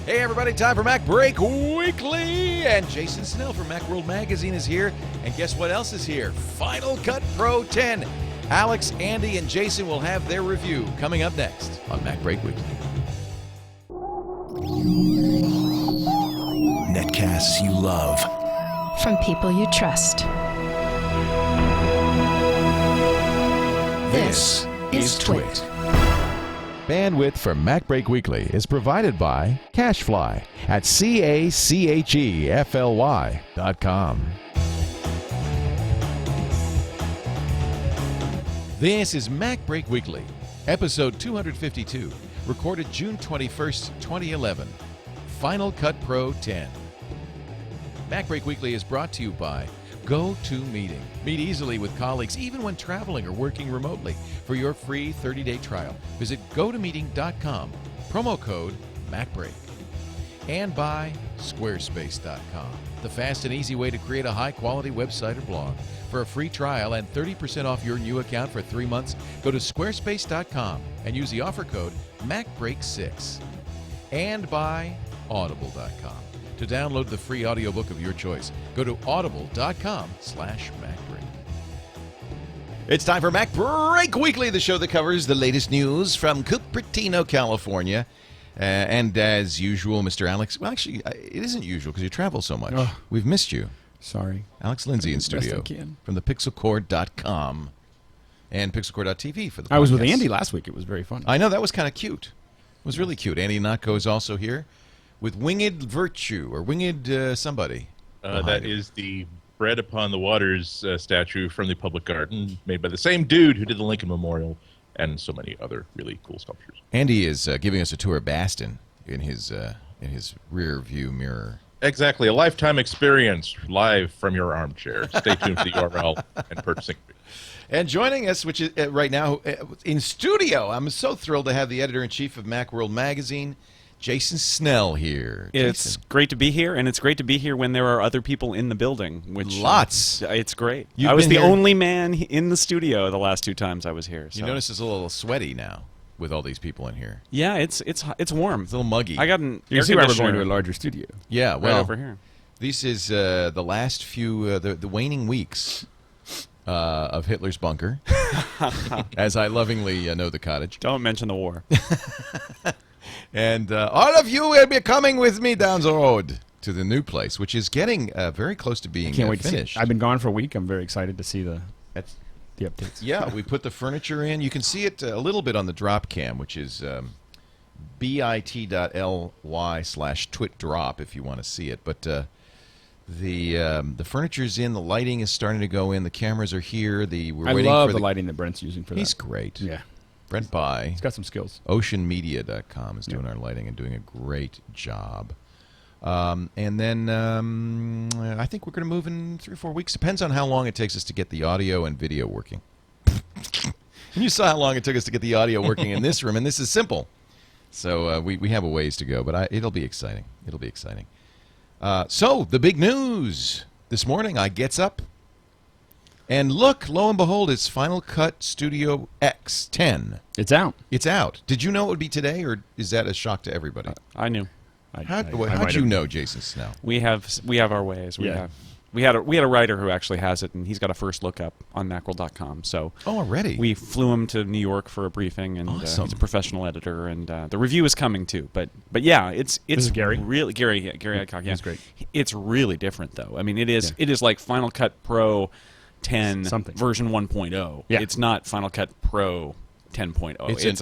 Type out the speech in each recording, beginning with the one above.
Hey everybody, time for MacBreak Weekly! And Jason Snell from Macworld Magazine is here. And guess what else is here? Final Cut Pro 10. Alex, Andy, and Jason will have their review coming up next on MacBreak Weekly. Netcasts you love. From people you trust. This is Twit. Bandwidth for MacBreak Weekly is provided by Cachefly at CACHEFLY.com. This is MacBreak Weekly, episode 252, recorded June 21st, 2011. Final Cut Pro 10. MacBreak Weekly is brought to you by GoToMeeting. Meet easily with colleagues even when traveling or working remotely. For your free 30-day trial, visit GoToMeeting.com, promo code MacBreak. And by Squarespace.com, the fast and easy way to create a high-quality website or blog. For a free trial and 30% off your new account for 3 months, go to Squarespace.com and use the offer code MacBreak6. And by Audible.com. To download the free audiobook of your choice, go to audible.com/MacBreak. It's time for MacBreak Weekly, the show that covers the latest news from Cupertino, California. And as usual, Mr. Alex, well, actually, it isn't usual because you travel so much. Oh. We've missed you. Sorry. Alex Lindsay in studio from the pixelcore.com and pixelcore.tv for the podcast. I was with Andy last week. It was very fun. I know, that was kind of cute. It was really cute. Andy Ihnatko is also here with Winged Virtue, or Winged somebody. That is the Bread Upon the Waters statue from the Public Garden, made by the same dude who did the Lincoln Memorial and so many other really cool sculptures. Andy is giving us a tour of Baston in his rear view mirror. Exactly, a lifetime experience live from your armchair. Stay tuned for the URL and purchasing. And joining us, which is right now in studio, I'm so thrilled to have the editor-in-chief of Macworld Magazine, Jason Snell, here. It's great to be here, and it's great to be here when there are other people in the building. Which Lots. It's great. You've I was been the here- only man in the studio the last 2 times I was here. So. You notice it's a little sweaty now with all these people in here. Yeah, it's warm. It's a little muggy. I got an You air see why we're going conditioner to a larger studio. Yeah, right well, over here. this is the last few, the waning weeks of Hitler's bunker, as I lovingly know the cottage. Don't mention the war. And all of you will be coming with me down the road to the new place, which is getting very close to being Can't wait to see finished. it. I've been gone for a week. I'm very excited to see the updates. Yeah, we put the furniture in. You can see it a little bit on the drop cam, which is bit.ly/twitdrop if you want to see it. But the furniture's in, the lighting is starting to go in, the cameras are here. We're I waiting love for the lighting that Brent's using for that. He's great. Yeah. Brent By. He's got some skills. Oceanmedia.com is doing our lighting and doing a great job. And then I think we're going to move in 3 or 4 weeks. Depends on how long it takes us to get the audio and video working. You saw how long it took us to get the audio working in this room, and this is simple. So we have a ways to go, but it'll be exciting. It'll be exciting. So the big news this morning, I gets up, and look, lo and behold, it's Final Cut Studio X10. It's out. It's out. Did you know it would be today, or is that a shock to everybody? I knew. How'd might you have- know, Jason Snell? We have our ways. Yeah. We had a writer who actually has it, and he's got a first look up on Macworld.com. So Oh, already? we flew him to New York for a briefing, and Awesome. he's a professional editor, and the review is coming too. But yeah, it's is Gary? really Gary Adcock. Yeah, He's great. It's really different though. I mean, it is like Final Cut Pro 10 Something. version 1.0. Yeah. It's not Final Cut Pro 10.0.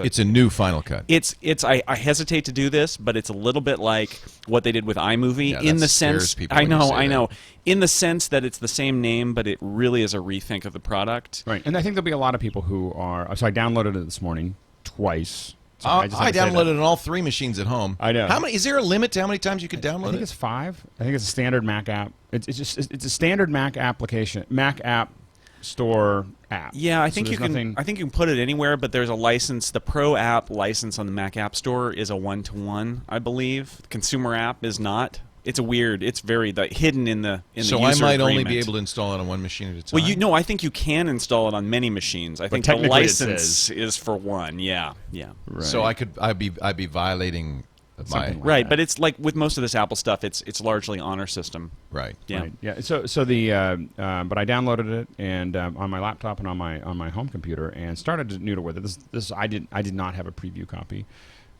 It's a new Final Cut. I hesitate to do this, but it's a little bit like what they did with iMovie Yeah, in that the scares sense. people I when you know, say I that. know. In the sense that it's the same name, but it really is a rethink of the product. Right. And I think there'll be a lot of people who are. So I downloaded it this morning twice. So I just had to say downloaded that. it on all 3 machines at home. I know. How many? Is there a limit to how many times you could download I think it? it's 5. I think it's a standard Mac app. It's a standard Mac application, Mac app store app. Yeah, I So think you there's can. nothing- I think you can put it anywhere, but there's a license. The Pro app license on the Mac App Store is a 1-to-1, I believe. The consumer app is not. It's a weird. It's very hidden in the So the I user might only agreement. be able to install it on 1 machine at a time? Well, I think you can install it on many machines. I think the technically it license says- is for one. Yeah, yeah. Right. So I'd be violating Something like Right, that. but it's like with most of this Apple stuff, it's largely honor system. Right. Yeah. Right. Yeah. So the but I downloaded it and on my laptop and on my home computer and started to noodle with it. This I did not have a preview copy,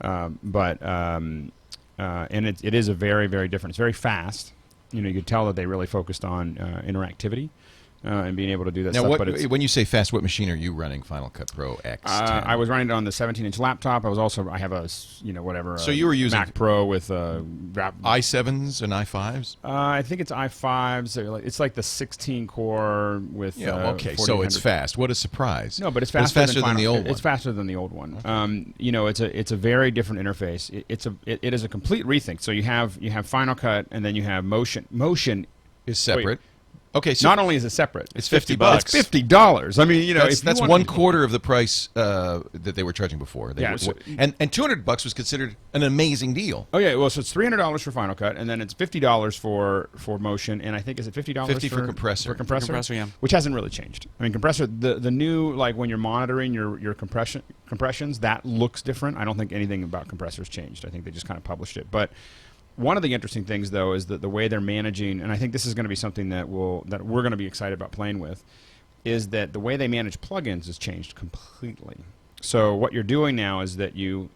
but and it is a very, very different. It's very fast. You know, you could tell that they really focused on interactivity. And being able to do that Now, stuff. But when you say fast, what machine are you running Final Cut Pro X? I was running it on the 17-inch laptop. I have a whatever. So you were using Mac Pro with i7s and i5s? I think it's i5s. It's like the 16 core with. Okay, so it's fast. What a surprise! No, but it's faster faster, than the old one. It's faster than the old one. Okay. It's a very different interface. It is a complete rethink. So you have Final Cut and then you have Motion. Motion is separate. Okay, so not only is it separate, it's $50. It's $50. I mean, that's one quarter of the price that they were charging before. And $200 was considered an amazing deal. Oh yeah, well, so it's $300 for Final Cut, and then it's $50 for Motion, and I think is it $50 $50 for compressor. For compressor, yeah. Which hasn't really changed. I mean, compressor, the new, like when you're monitoring your compressions, that looks different. I don't think anything about compressors changed. I think they just kind of published it, but. One of the interesting things, though, is that the way they're managing, and I think this is going to be something that we're going to be excited about playing with, is that the way they manage plugins has changed completely. So what you're doing now is that the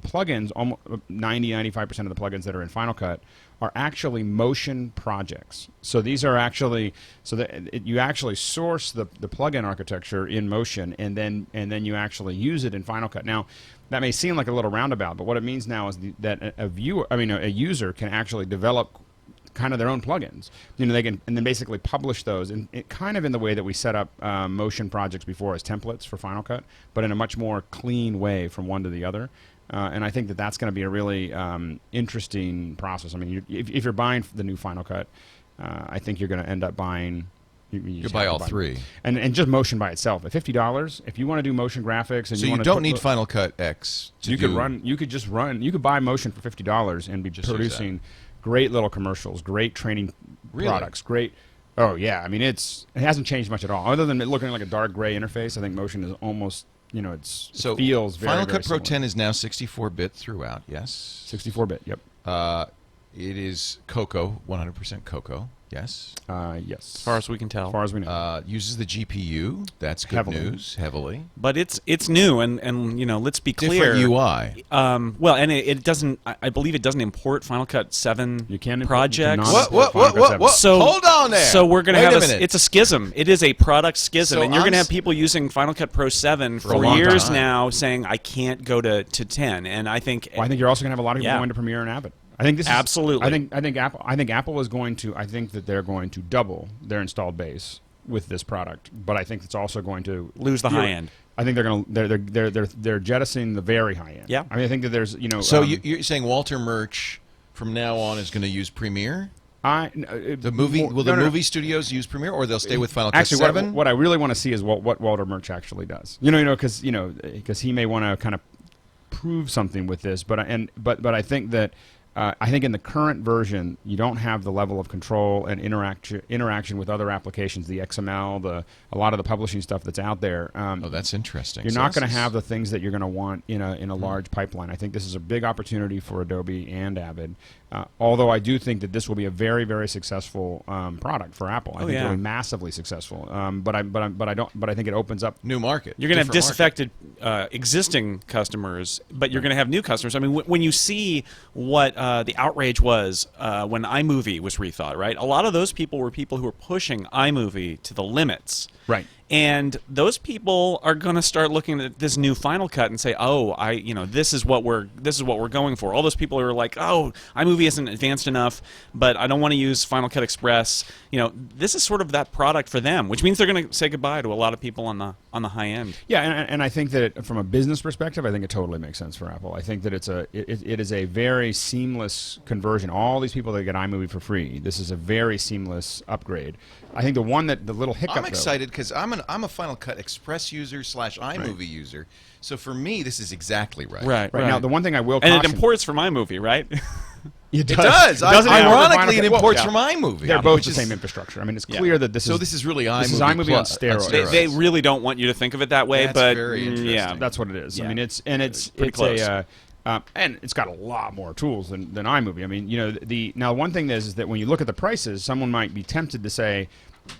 plugins, almost 95% of the plugins that are in Final Cut are actually motion projects. So these are actually you actually source the plugin architecture in Motion, and then you actually use it in Final Cut. Now, that may seem like a little roundabout, but what it means now is that a user can actually develop kind of their own plugins. They can and then basically publish those, and kind of in the way that we set up Motion projects before as templates for Final Cut, but in a much more clean way from one to the other. And I think that's going to be a really interesting process. I mean, if you're buying the new Final Cut, I think you're going to end up buying. You buy all three, and just Motion by itself at $50. If you want to do motion graphics, and so you don't need Final Cut X. You could buy Motion for $50 and be producing great little commercials, great training products, great. Oh yeah, I mean it hasn't changed much at all, other than it looking like a dark gray interface. I think Motion is almost. It feels very, Final Cut very Pro similar. 10 is now 64-bit throughout. Yes, 64-bit. Yep. It is Cocoa, 100% Cocoa. Yes. Yes. As far as we can tell. As far as we know. Uses the GPU. That's good news. Heavily. But it's new, and let's be clear. Different UI. Well, and it doesn't. I believe it doesn't import Final Cut 7 projects. What? So hold on there. So we're going to Wait have a minute. it's a schism. It is a product schism, So and you're going to have people using Final Cut Pro 7 For a for long years time. now saying I can't go to 10, and I think. Well, I think you're also going to have a lot of people going to Premiere and Avid. I think this absolutely. I think Apple is going to. I think that they're going to double their installed base with this product, but I think it's also going to lose the high end. I think they're jettisoning the very high end. Yeah. I mean, I think that there's So you're saying Walter Murch from now on is going to use Premiere? The movie studios use Premiere, or they'll stay with Final Cut 7? What I really want to see is what Walter Murch actually does. Because he may want to kind of prove something with this, but I think that. I think in the current version, you don't have the level of control and interaction with other applications, the XML, a lot of the publishing stuff that's out there. That's interesting. You're not going to have the things that you're going to want in a large pipeline. I think this is a big opportunity for Adobe and Avid. Although I do think that this will be a very, very successful product for Apple. I think it'll be massively successful. But I think it opens up new market. You're going to have disaffected existing customers, but you're going to have new customers. I mean, when you see what the outrage was when iMovie was rethought, right? A lot of those people were people who were pushing iMovie to the limits. Right. And those people are going to start looking at this new Final Cut and say, "Oh, this is what we're going for." All those people who are like, "Oh, iMovie isn't advanced enough, but I don't want to use Final Cut Express." This is sort of that product for them, which means they're going to say goodbye to a lot of people on the high end. Yeah, and I think that from a business perspective, I think it totally makes sense for Apple. I think that it is a very seamless conversion. All these people that get iMovie for free, this is a very seamless upgrade. I think the little hiccup. I'm excited because I'm a Final Cut Express user / iMovie user. So for me, this is exactly right. Right. Now, the one thing I will and caution, it imports from iMovie, right? It does. Ironically, it imports from iMovie. They're both the same infrastructure. I mean, it's clear that this is. So this is really iMovie. This is iMovie on Plus. steroids. They really don't want you to think of it that way, That's but very interesting. yeah, that's what it is. Yeah. I mean, it's pretty close. And it's got a lot more tools than iMovie. I mean, now one thing is that when you look at the prices, someone might be tempted to say,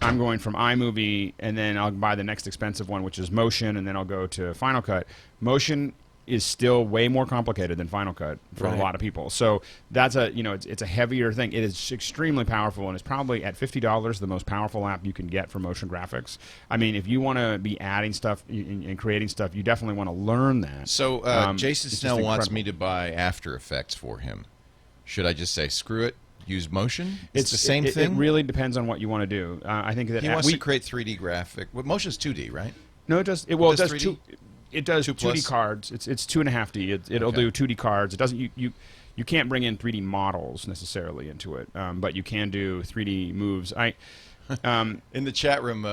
I'm going from iMovie and then I'll buy the next expensive one, which is Motion, and then I'll go to Final Cut. Motion is still way more complicated than Final Cut for a lot of people. So that's it's a heavier thing. It is extremely powerful, and it's probably at $50 the most powerful app you can get for motion graphics. I mean, if you want to be adding stuff and creating stuff, you definitely want to learn that. So Jason Snell wants me to buy After Effects for him. Should I just say, screw it, use Motion? It's the same thing? It really depends on what you want to do. I think that he wants to create 3D graphic. Well, Motion's 2D, right? No, it does. It does 3D? It does 2D cards. It's 2.5D. It'll do 2D cards. It doesn't. You can't bring in 3D models necessarily into it, but you can do 3D moves. In the chat room,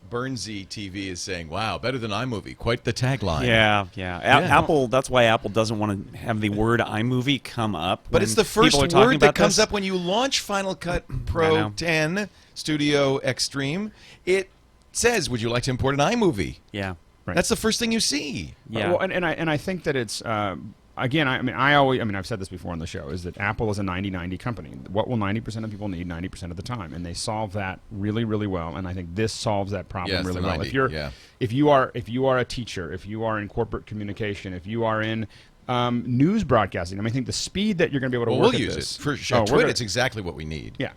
Burnsy TV is saying, "Wow, better than iMovie." Quite the tagline. Yeah. Apple. That's why Apple doesn't want to have the word iMovie come up. But it's the first word that comes up when you launch Final Cut Pro 10 Studio Extreme. It says, "Would you like to import an iMovie?" Yeah. Right. That's the first thing you see. Yeah. Well, and I think that it's again. I've said this before on the show, is that Apple is a 90-90 company. What will 90% of people need 90% of the time, and they solve that really, really well. And I think this solves that problem really well. 90, if you are a teacher, if you are in corporate communication, if you are in news broadcasting, I think the speed that you're going to be able to work we'll at use this. it for sure. Twitter, it's exactly what we need. Yeah.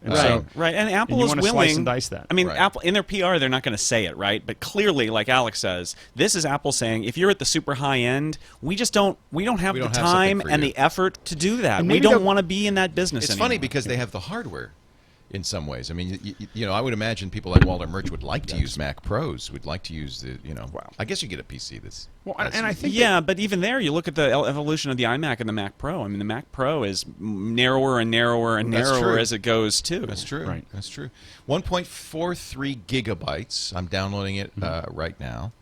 And right. And Apple is willing. Slice and dice that. I mean, Right. Apple in their PR, they're not going to say it, right? But clearly, like Alex says, this is Apple saying, if you're at the super high end, we don't have the time and the effort to do that. We don't want to be in that business. It's anymore. funny because they have the hardware. In some ways, I mean, I would imagine people like Walter Murch would like to use Mac Pros, would like to use the, I guess you get a PC that's. Well, and I think but even there, you look at the evolution of the iMac and the Mac Pro. I mean, the Mac Pro is narrower and narrower and narrower as it goes too. That's true. Right. That's true. 1.43 gigabytes. I'm downloading it right now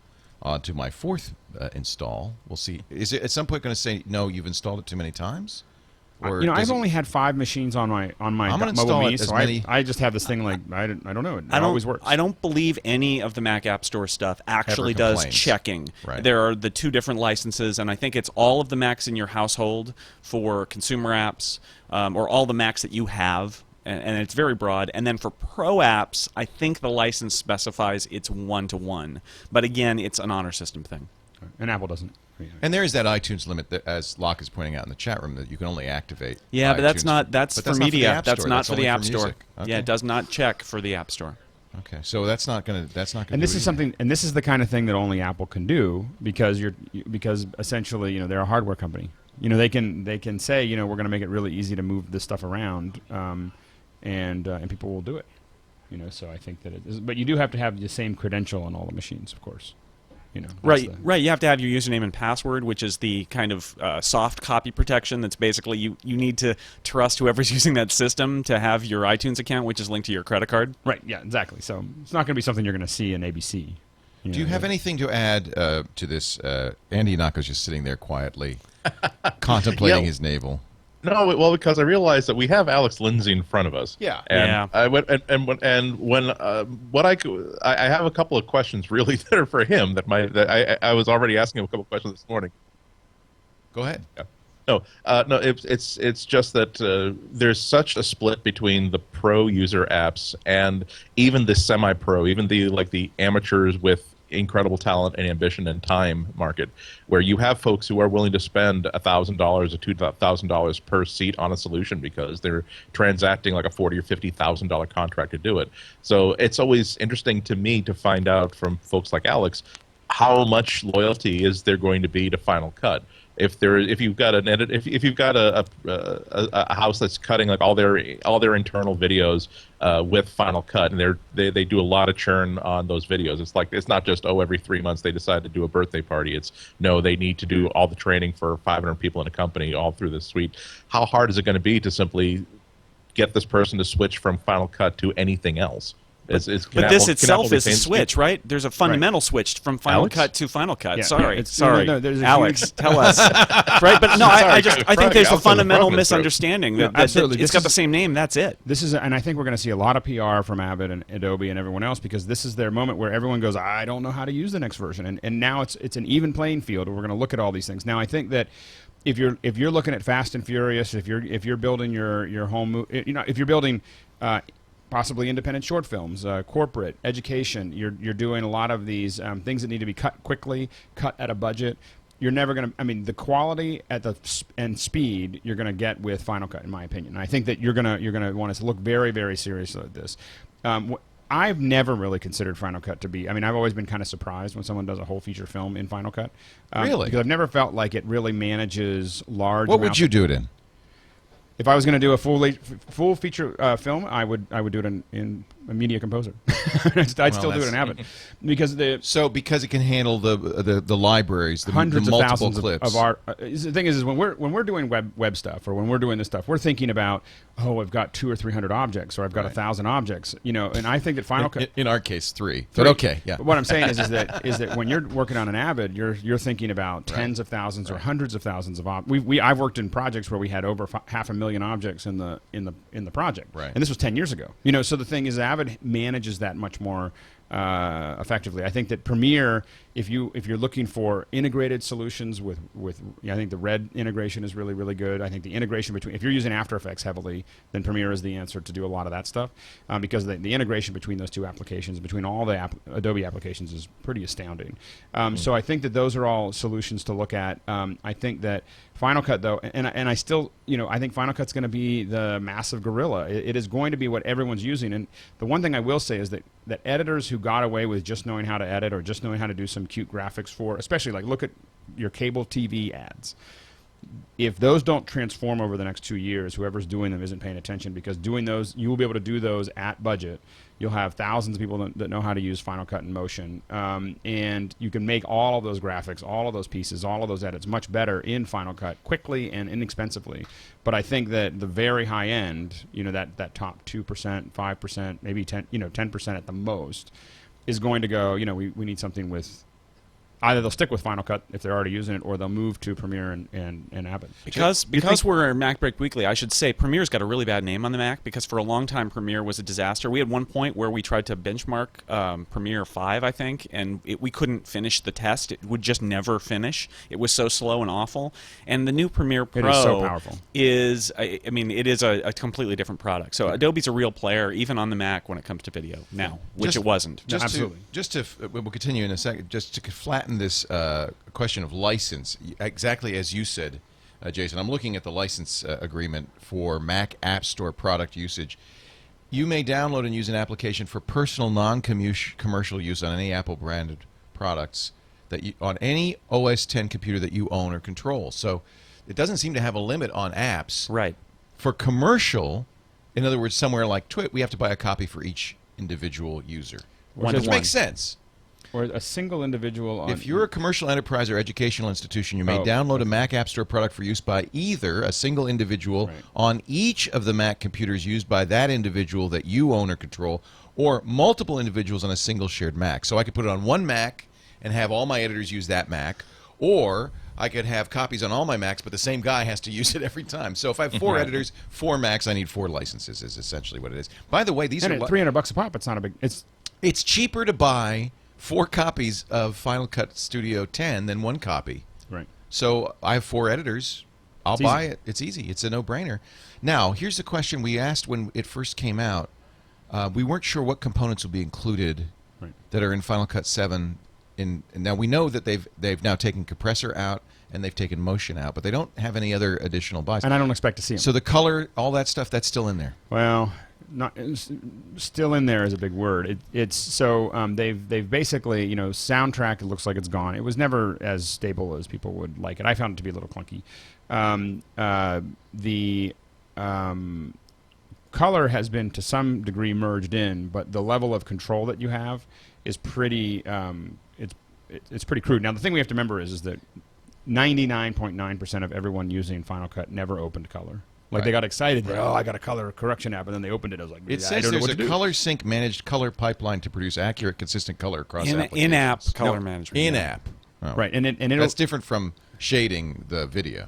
onto my fourth install. We'll see. Is it at some point going to say no? You've installed it too many times. Or I've only had 5 machines on my mobile me, so I just have this thing like I don't know. It always works. I don't believe any of the Mac App Store stuff actually does checking. Right. There are the 2 different licenses, and I think it's all of the Macs in your household for consumer apps, or all the Macs that you have, and it's very broad. And then for Pro apps, I think the license specifies it's 1-to-1. But again, it's an honor system thing. And Apple doesn't. And there is that iTunes limit that, as Locke is pointing out in the chat room, that you can only activate. Yeah, but that's iTunes. that's for not media. For the App that's Store. not for the only App Store. music. Okay. Yeah, it does not check for the App Store. Okay, so that's not going to. And this is something. And this is the kind of thing that only Apple can do because essentially they're a hardware company. They can say we're going to make it really easy to move this stuff around, and people will do it. So I think that it is. But you do have to have the same credential on all the machines, of course. Right. You have to have your username and password, which is the kind of soft copy protection. That's basically you need to trust whoever's using that system to have your iTunes account, which is linked to your credit card. Right. Yeah. Exactly. So it's not going to be something you're going to see in ABC. Do you have anything to add to this? Andy Ihnatko's just sitting there quietly, contemplating his navel. No, well, because I realized that we have Alex Lindsay in front of us. Yeah. And I went I have a couple of questions really that are for him that I was already asking him a couple of questions this morning. Go ahead. Yeah. No, it's just that there's such a split between the pro user apps and even the semi-pro, even the amateurs with incredible talent and ambition and time market, where you have folks who are willing to spend $1,000 or $2,000 per seat on a solution because they're transacting like a $40,000 or $50,000 contract to do it. So it's always interesting to me to find out from folks like Alex how much loyalty is there going to be to Final Cut. If you've got a house that's cutting like all their internal videos with Final Cut, and they do a lot of churn on those videos. It's not just every 3 months they decide to do a birthday party. It's no, they need to do all the training for 500 people in a company all through this suite. How hard is it going to be to simply get this person to switch from Final Cut to anything else? It's But this itself is a switch, right? There's a fundamental switch from Final Alex? Cut to Final Cut. Yeah, sorry, yeah, sorry, there's a Alex, huge- tell us. Right, but no, I think there's a Alex fundamental has a misunderstanding. No, that absolutely. It's got the same name. That's it. This is, and I think we're going to see a lot of PR from Avid and Adobe and everyone else, because this is their moment where everyone goes, I don't know how to use the next version, and now it's an even playing field. We're going to look at all these things. Now, I think that if you're looking at Fast and Furious, if you're building your home, if you're building possibly independent short films, corporate, education, you're doing a lot of these things that need to be cut quickly, cut at a budget. You're never going to, I mean, the quality and speed you're going to get with Final Cut, in my opinion. And I think that you're going to want us to look very, very seriously at this. I've never really considered Final Cut to be, I mean, I've always been kind of surprised when someone does a whole feature film in Final Cut. Really? Because I've never felt like it really manages large What would amounts you of- do it in? If I was going to do a full feature film, I would do it in a Media Composer. I'd still do it in Avid, because because it can handle the libraries, the hundreds the of multiple thousands clips. of art. The thing is when we're doing web stuff, or when we're doing this stuff, we're thinking about, oh, I've got 200 or 300 objects, or I've got 1,000 objects, and I think that Final Cut. In our case, 3. But okay, yeah. But what I'm saying is that when you're working on an Avid, you're thinking about tens of thousands or hundreds of thousands of objects. I've worked in projects where we had over 500,000 objects in the project, right? And this was 10 years ago. So the thing is, Avid manages that much more effectively. I think that Premiere, if you're looking for integrated solutions with I think the Red integration is really, really good. I think the integration between, if you're using After Effects heavily, then Premiere is the answer to do a lot of that stuff, because the integration between those two applications, between all the Adobe applications, is pretty astounding. So I think that those are all solutions to look at. I think that Final Cut, though, and I still, I think Final Cut's going to be the massive gorilla. It is going to be what everyone's using. And the one thing I will say is that editors who got away with just knowing how to edit, or just knowing how to do some cute graphics for, especially like look at your cable TV ads. If those don't transform over the next 2 years, whoever's doing them isn't paying attention, because doing those, you will be able to do those at budget. You'll have thousands of people that know how to use Final Cut in Motion, and you can make all of those graphics, all of those pieces, all of those edits much better in Final Cut quickly and inexpensively. But I think that the very high end, that top 2%, 5%, maybe 10% at the most, is going to go. We need something with. Either they'll stick with Final Cut if they're already using it, or they'll move to Premiere and Avid. Because we're MacBreak Weekly, I should say Premiere's got a really bad name on the Mac, because for a long time Premiere was a disaster. We had one point where we tried to benchmark Premiere 5, I think, and we couldn't finish the test. It would just never finish. It was so slow and awful. And the new Premiere Pro is so powerful. It is a completely different product. So Adobe's a real player, even on the Mac, when it comes to video now, which it wasn't. Absolutely. We'll continue in a second, just to flatten this question of license, exactly as you said, Jason. I'm looking at the license agreement for Mac App Store product usage. You may download and use an application for personal non-commercial use on any Apple branded products on any OS 10 computer that you own or control. So it doesn't seem to have a limit on apps. Right. For commercial, in other words, somewhere like Twit, we have to buy a copy for each individual user, which makes sense. Or a single individual. If you're a commercial enterprise or educational institution, you may download a Mac App Store product for use by either a single individual on each of the Mac computers used by that individual that you own or control, or multiple individuals on a single shared Mac. So I could put it on one Mac and have all my editors use that Mac, or I could have copies on all my Macs, but the same guy has to use it every time. So if I have 4 editors, 4 Macs, I need 4 licenses, is essentially what it is. By the way, these are $300 a pop. It's not a big. It's cheaper to buy 4 copies of Final Cut Studio 10 than 1 copy. Right. So I have 4 editors. I'll buy it. It's easy. It's a no-brainer. Now, here's the question we asked when it first came out. We weren't sure what components would be included that are in Final Cut 7. Now we know that they've now taken compressor out and they've taken motion out, but they don't have any other additional buys. And I don't expect to see them. So the color, all that stuff, that's still in there. Well, still in there is a big word. They've basically, soundtrack, it looks like it's gone. It was never as stable as people would like it. I found it to be a little clunky. The color has been to some degree merged in, but the level of control that you have is pretty it's pretty crude. Now the thing we have to remember is that 99.9% of everyone using Final Cut never opened color. Like they got excited. Oh, I got a color correction app, and then they opened it. I was like, It I says don't know there's what a to do. color sync managed color pipeline to produce accurate, consistent color across applications. In-app color management. In-app. Oh. Right, and it'll, That's different from shading the video.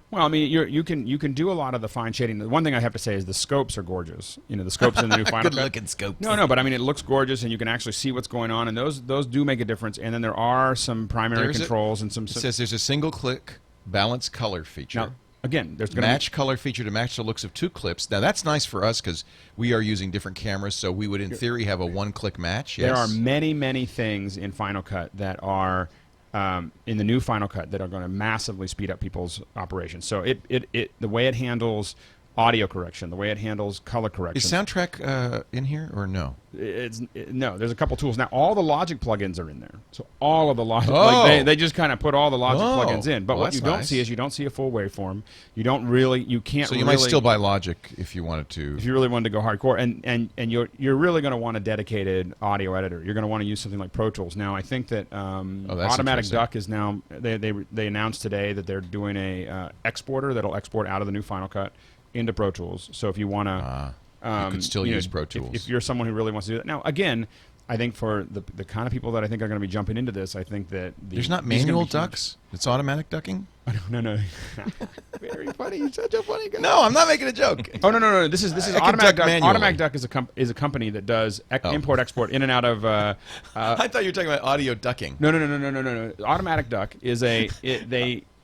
well, I mean, you can do a lot of the fine shading. The one thing I have to say is the scopes are gorgeous. You know, the scopes in the new Final Cut. Good-looking scopes. No, but I mean, it looks gorgeous, and you can actually see what's going on, and those do make a difference. And then there are some primary controls and some. It says there's a single-click balance color feature. Now, again, there's going match color feature to match the looks of 2 clips. Now that's nice for us because we are using different cameras, so we would in theory have a one-click match. Yes. There are many things in Final Cut that are in the new Final Cut that are going to massively speed up people's operations. So the way it handles audio correction, the way it handles color correction. Is soundtrack in here or no? No, there's a couple tools. Now, all the Logic plugins are in there. So all of the Logic, Oh. like they just kind of put all the Logic Oh. plugins in. But Well, what you that's don't nice. see is you don't see a full waveform. You can't So you really, might still buy Logic if you wanted to. if you really wanted to go hardcore, and you're really going to want a dedicated audio editor. You're going to want to use something like Pro Tools. Now, I think that that's Automatic interesting. Duck is now they announced today that they're doing a exporter that'll export out of the new Final Cut into Pro Tools. So if you want to, you could still use Pro Tools. If you're someone who really wants to do that. Now, again, I think for the kind of people that I think are going to be jumping into this, I think that There's not these are gonna manual be huge. ducks. It's automatic ducking. No. Very funny. You're such a funny guy. No, I'm not making a joke. Oh no! This is I can Automatic duck Duck. manually. Automatic Duck is a company that does import export in and out of. I thought you were talking about audio ducking. No. Automatic Duck is they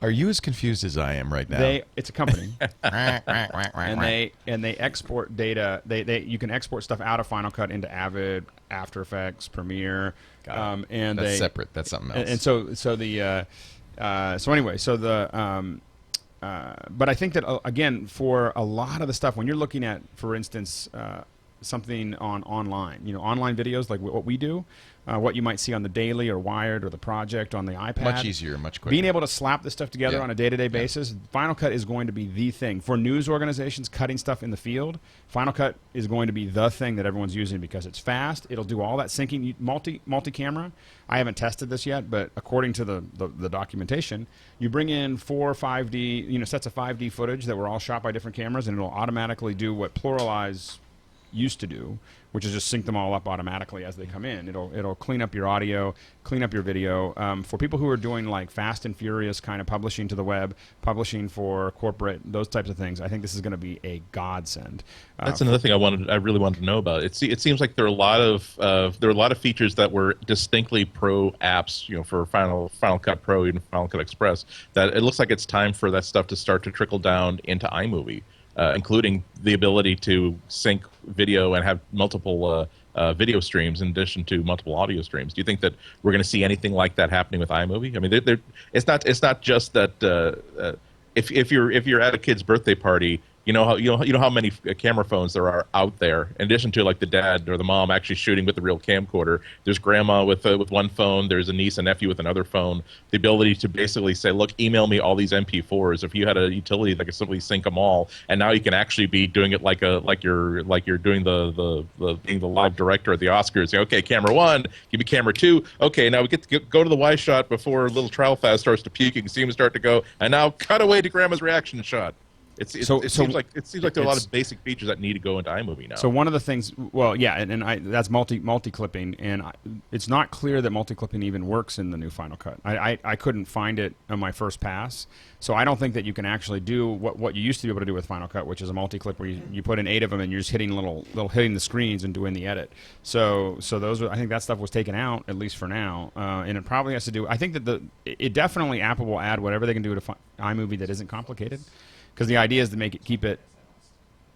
Are you as confused as I am right now? it's a company and they export data. You can export stuff out of Final Cut into Avid, After Effects, Premiere, Got it. and That's they separate. That's something else. and but I think that again, for a lot of the stuff, when you're looking at, for instance, something online, online videos like what we do, what you might see on the Daily or Wired or the Project on the iPad, much easier, much quicker. being able to slap this stuff together Yeah. on a day-to-day basis, Final Cut is going to be the thing. For news organizations cutting stuff in the field, Final Cut is going to be the thing that everyone's using because it's fast. It'll do all that syncing, multi-camera. I haven't tested this yet, but according to the documentation, you bring in 4 5D, sets of 5D footage that were all shot by different cameras, and it'll automatically do what Pluralize used to do, which is just sync them all up automatically as they come in. It'll clean up your audio, clean up your video. For people who are doing like fast and furious kind of publishing to the web, publishing for corporate, those types of things, I think this is going to be a godsend. That's another thing I really wanted to know about. It seems like there are a lot of features that were distinctly pro apps, for Final Cut Pro, even Final Cut Express. That it looks like it's time for that stuff to start to trickle down into iMovie. Including the ability to sync video and have multiple video streams in addition to multiple audio streams. Do you think that we're going to see anything like that happening with iMovie? I mean, it's not just that if you're at a kid's birthday party, you know how many camera phones there are out there. In addition to like the dad or the mom actually shooting with the real camcorder, there's grandma with one phone. There's a niece and nephew with another phone. The ability to basically say, look, email me all these MP4s. If you had a utility that could simply sync them all, and now you can actually be doing it like you're doing the being the live director at the Oscars. Say, okay, camera 1, give me camera 2. Okay, now we get to go to the Y shot before little Trowfast starts to puke. You can see him start to go, and now cut away to grandma's reaction shot. It seems like there are a lot of basic features that need to go into iMovie now. So one of the things, that's multi-clipping, and it's not clear that multi-clipping even works in the new Final Cut. I couldn't find it on my first pass, so I don't think that you can actually do what you used to be able to do with Final Cut, which is a multi-clip where you put in 8 of them and you're just hitting hitting the screens and doing the edit. So I think that stuff was taken out, at least for now, and it probably has to do. I think that it definitely Apple will add whatever they can do to iMovie that isn't complicated. Because the idea is to keep it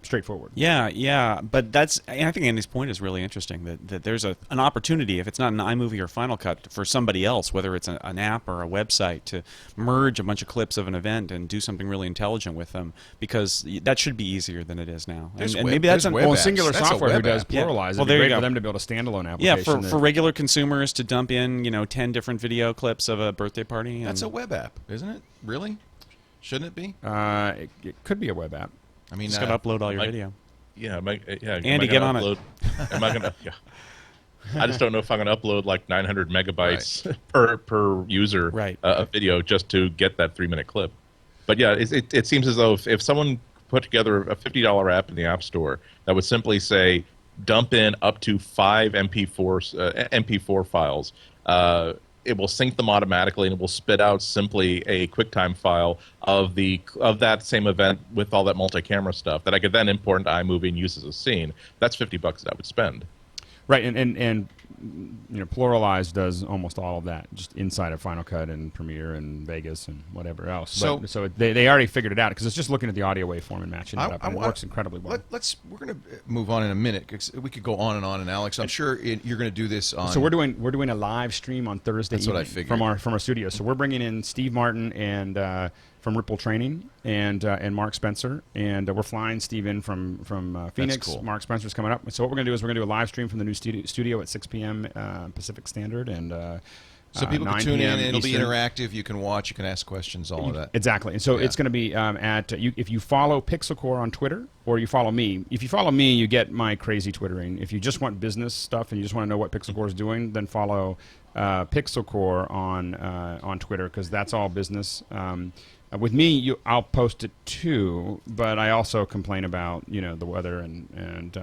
straightforward. Yeah, but I think Andy's point is really interesting, that there's an opportunity, if it's not an iMovie or Final Cut, for somebody else, whether it's an app or a website, to merge a bunch of clips of an event and do something really intelligent with them, because that should be easier than it is now. And maybe that's web apps. Singular That's a Software, who web does app. Pluralize, Well, it'd be there you great go. for them to build a standalone Yeah, application. for regular consumers to dump in 10 different video clips of a birthday party. That's a web app, isn't it? Really? Shouldn't it be? It could be a web app. I mean, just got to upload all your video. Yeah, Andy, get on it. Am I gonna? Yeah. I just don't know if I'm going to upload like 900 megabytes per user Right. of video just to get that 3-minute clip. But yeah, it seems as though if someone put together a $50 app in the App Store that would simply say, dump in up to 5 MP4 files. It will sync them automatically, and it will spit out simply a QuickTime file of that same event with all that multi-camera stuff that I could then import into iMovie and use as a scene. That's $50 that I would spend. Right, and Pluralize does almost all of that, just inside of Final Cut and Premiere and Vegas and whatever else. So they already figured it out, because it's just looking at the audio waveform and matching it up, and it works incredibly well. We're going to move on in a minute, 'cause we could go on, and Alex, I'm sure you're going to do this on. So we're doing a live stream on Thursday That's what I evening figured. from our studio. So we're bringing in Steve Martin and from Ripple Training and Mark Spencer, and we're flying Steve in from Phoenix. cool. Mark Spencer's coming up. So what we're going to do is we're going to do a live stream from the new studio at 6 p.m. Pacific Standard, and so people can 9 tune in. p.m. It'll be Eastern. interactive. You can watch. You can ask questions. All of that. Exactly. And so Yeah. it's going to be if you follow Pixelcore on Twitter, or you follow me. If you follow me, you get my crazy twittering. If you just want business stuff and you just want to know what Pixelcore is doing, then follow Pixelcore on Twitter, because that's all business. With me, I'll post it too, but I also complain about the weather and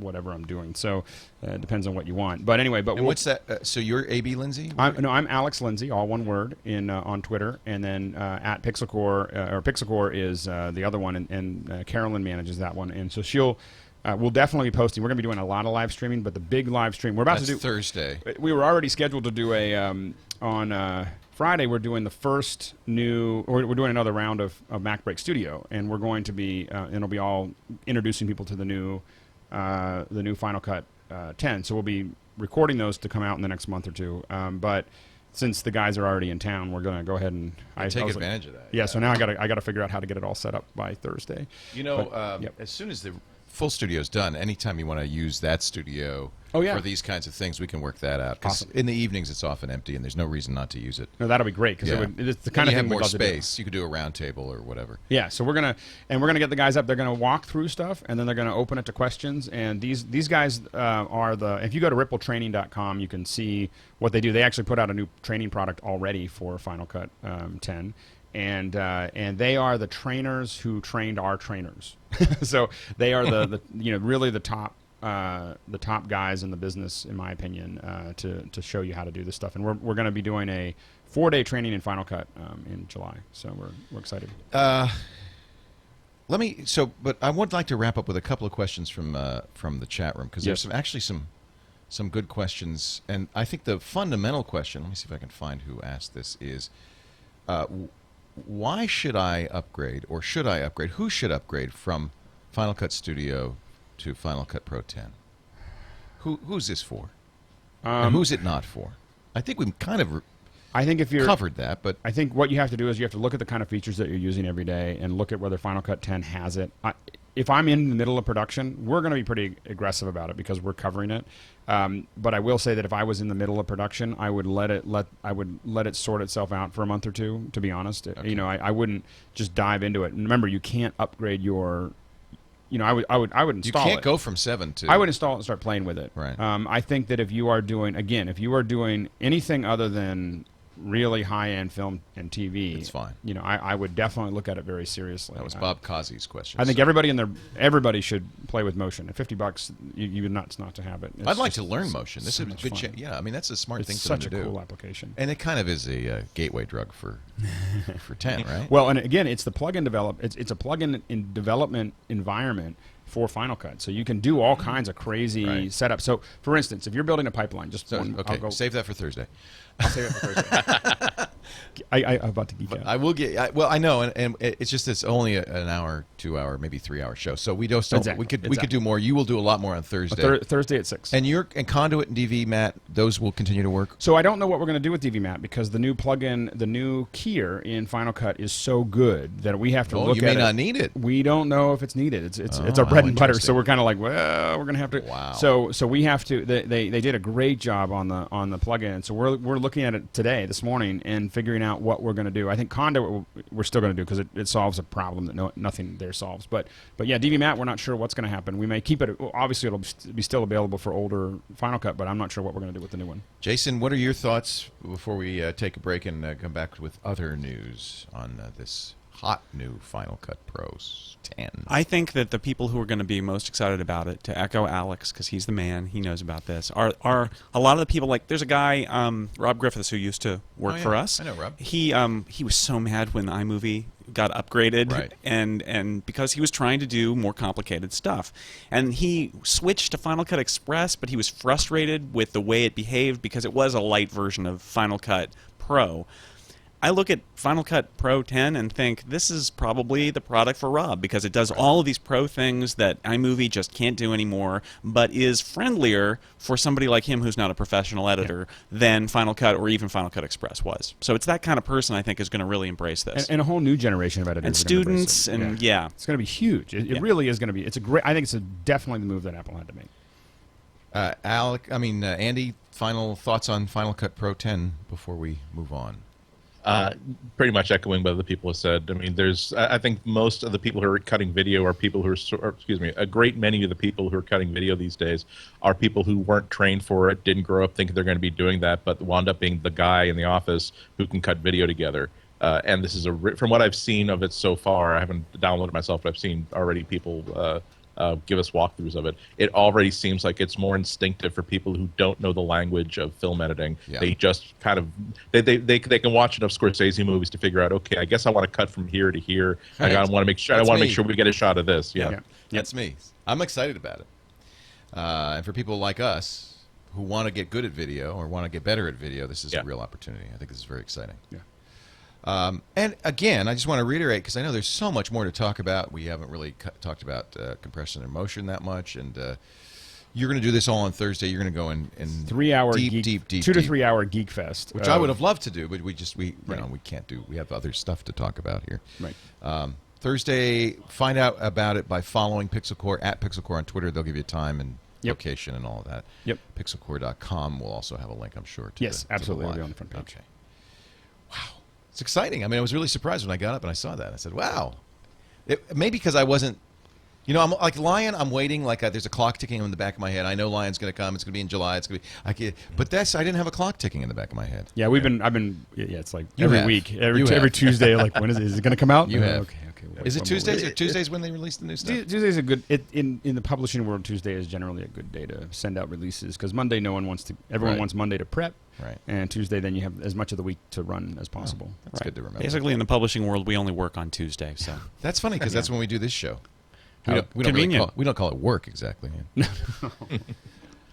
whatever I'm doing. So it depends on what you want. But anyway, And what's that? So you're AB Lindsay? I'm Alex Lindsay, all one word, on Twitter, and then at Pixelcore, or Pixelcore is the other one, and Carolyn manages that one, and so we'll definitely be posting. We're going to be doing a lot of live streaming, but the big live stream we're about That's to do Thursday. We were already scheduled to do on Friday. We're doing we're doing another round of MacBreak Studio, and we're going to be and it'll be all introducing people to the new Final Cut 10. So we'll be recording those to come out in the next month or two. But since the guys are already in town, we're going to go ahead and Take advantage of that. Yeah. So now I got to figure out how to get it all set up by Thursday. Yep. As soon as the full studio's done, anytime you want to use that studio for these kinds of things, we can work that out. Because Awesome. in the evenings, it's often empty, and there's no reason not to use it. No, that'll be great, because it's the kind of you thing have we'd more love to do. space. You could do a round table or whatever. Yeah, so we're gonna get the guys up. They're gonna walk through stuff, and then they're gonna open it to questions. And these guys are if you go to rippletraining.com, you can see what they do. They actually put out a new training product already for Final Cut 10. And they are the trainers who trained our trainers. So they are the really the top guys in the business, in my opinion, to show you how to do this stuff. And we're going to be doing a 4-day training in Final Cut in July. So we're excited. But I would like to wrap up with a couple of questions from the chat room, because there's some good questions, and I think the fundamental question. Let me see if I can find who asked this. Is why should I upgrade, or should I upgrade? Who should upgrade from Final Cut Studio to Final Cut Pro 10? Who's this for? And who's it not for? I think we've kind of covered that, but I think what you have to do is you have to look at the kind of features that you're using every day and look at whether Final Cut 10 has it. If I'm in the middle of production, we're going to be pretty aggressive about it, because we're covering it. But I will say that if I was in the middle of production, I would let it sort itself out for a month or two. To be honest, Okay. I wouldn't just dive into it. And remember, you can't upgrade your. I would install it. you can't go from 7 to. I would install it and start playing with it. Right. I think that if you are doing anything other than really high-end film and TV, It's fine. I would definitely look at it very seriously. That was Bob Kazi's question. I think so. everybody should play with motion. At $50, you're nuts not to have it. I'd like to learn motion. This so is a much good fun. Yeah, I mean, that's a smart It's thing for such a them to do. cool application. And it kind of is a gateway drug for 10, right? Well, and again, it's the plug-in It's a plug-in in development environment for Final Cut, so you can do all kinds of crazy setups. So, for instance, if you're building a pipeline, Save that for Thursday. I'll save it for Thursday. I'm about to geek out. I will get. I know, and it's only an hour, 2 hour, maybe 3 hour show. So we don't. Exactly. We could do more. You will do a lot more on Thursday. Thursday at 6. And Conduit and DV Matt, those will continue to work. So I don't know what we're going to do with DVMat, because the new plugin, the new keyer in Final Cut is so good that we have to look at it. You may not need it. We don't know if it's needed. It's our bread and butter. So we're kind of like, well, we're going to have to. Wow. So we have to. They did a great job on the plugin. So we're looking at it this morning, and figuring out what we're going to do. I think Conduit we're still going to do, because it solves a problem that nothing there solves. But yeah, DVMat, we're not sure what's going to happen. We may keep it. Obviously, it'll be still available for older Final Cut, but I'm not sure what we're going to do with the new one. Jason, what are your thoughts before we take a break and come back with other news on this hot new Final Cut Pro 10. I think that the people who are going to be most excited about it, to echo Alex, because he's the man, he knows about this, are a lot of the people, like, there's a guy, Rob Griffiths, who used to work for us. I know Rob. He was so mad when iMovie got upgraded, Right. and because he was trying to do more complicated stuff. And he switched to Final Cut Express, but he was frustrated with the way it behaved because it was a light version of Final Cut Pro. I look at Final Cut Pro 10 and think this is probably the product for Rob because it does all of these pro things that iMovie just can't do anymore, but is friendlier for somebody like him who's not a professional editor than Final Cut or even Final Cut Express was. So it's that kind of person I think is going to really embrace this. And a whole new generation of editors. And are gonna embrace students, it. and yeah. It's going to be huge. It really is going to be. It's a great. I think it's definitely the move that Apple had to make. Andy, final thoughts on Final Cut Pro 10 before we move on? Pretty much echoing what other people have said. I mean, I think most of the people who are cutting video are people who are, a great many of the people who are cutting video these days are people who weren't trained for it, didn't grow up thinking they're going to be doing that, but wound up being the guy in the office who can cut video together. And this is from what I've seen of it so far, I haven't downloaded it myself, but I've seen already people give us walkthroughs of it. It already seems like it's more instinctive for people who don't know the language of film editing. Yeah. They just kind of they can watch enough Scorsese movies to figure out, okay, I guess I want to cut from here to here. Right. I want to make sure we get a shot of this. Yeah. That's me. I'm excited about it. And for people like us who want to get good at video or want to get better at video, this is a real opportunity. I think this is very exciting. Yeah. And again, I just want to reiterate, because I know there's so much more to talk about. We haven't really talked about compression and motion that much, and you're going to do this all on Thursday. You're going to go in 3 hour deep, 2 to 3 hour Geek Fest, which I would have loved to do, but we can't do. We have other stuff to talk about here. Right. Thursday, find out about it by following Pixelcore at Pixelcore on Twitter. They'll give you time and location and all of that. Yep. Pixelcore.com will also have a link, I'm sure. Yes, absolutely. It'll be on the front page. Okay. Wow. It's exciting. I mean, I was really surprised when I got up and I saw that. I said, wow. Maybe because I wasn't, I'm like Lion, I'm waiting, like there's a clock ticking in the back of my head. I know Lion's going to come. It's going to be in July. It's going to be, but I didn't have a clock ticking in the back of my head. Yeah, I've been, it's like You every have. week, You every have. Tuesday, like, when is it going to come out? You have. Okay. Is it One more Tuesdays? week. Are Tuesdays when they release the new stuff? Tuesday's a good, in the publishing world, Tuesday is generally a good day to send out releases, because Monday everyone Right. wants Monday to prep. Right. And Tuesday, then you have as much of the week to run as possible. That's good to remember. Basically, in the publishing world, we only work on Tuesday. So That's funny because that's when we do this show. How We don't really convenient. we don't call it work exactly.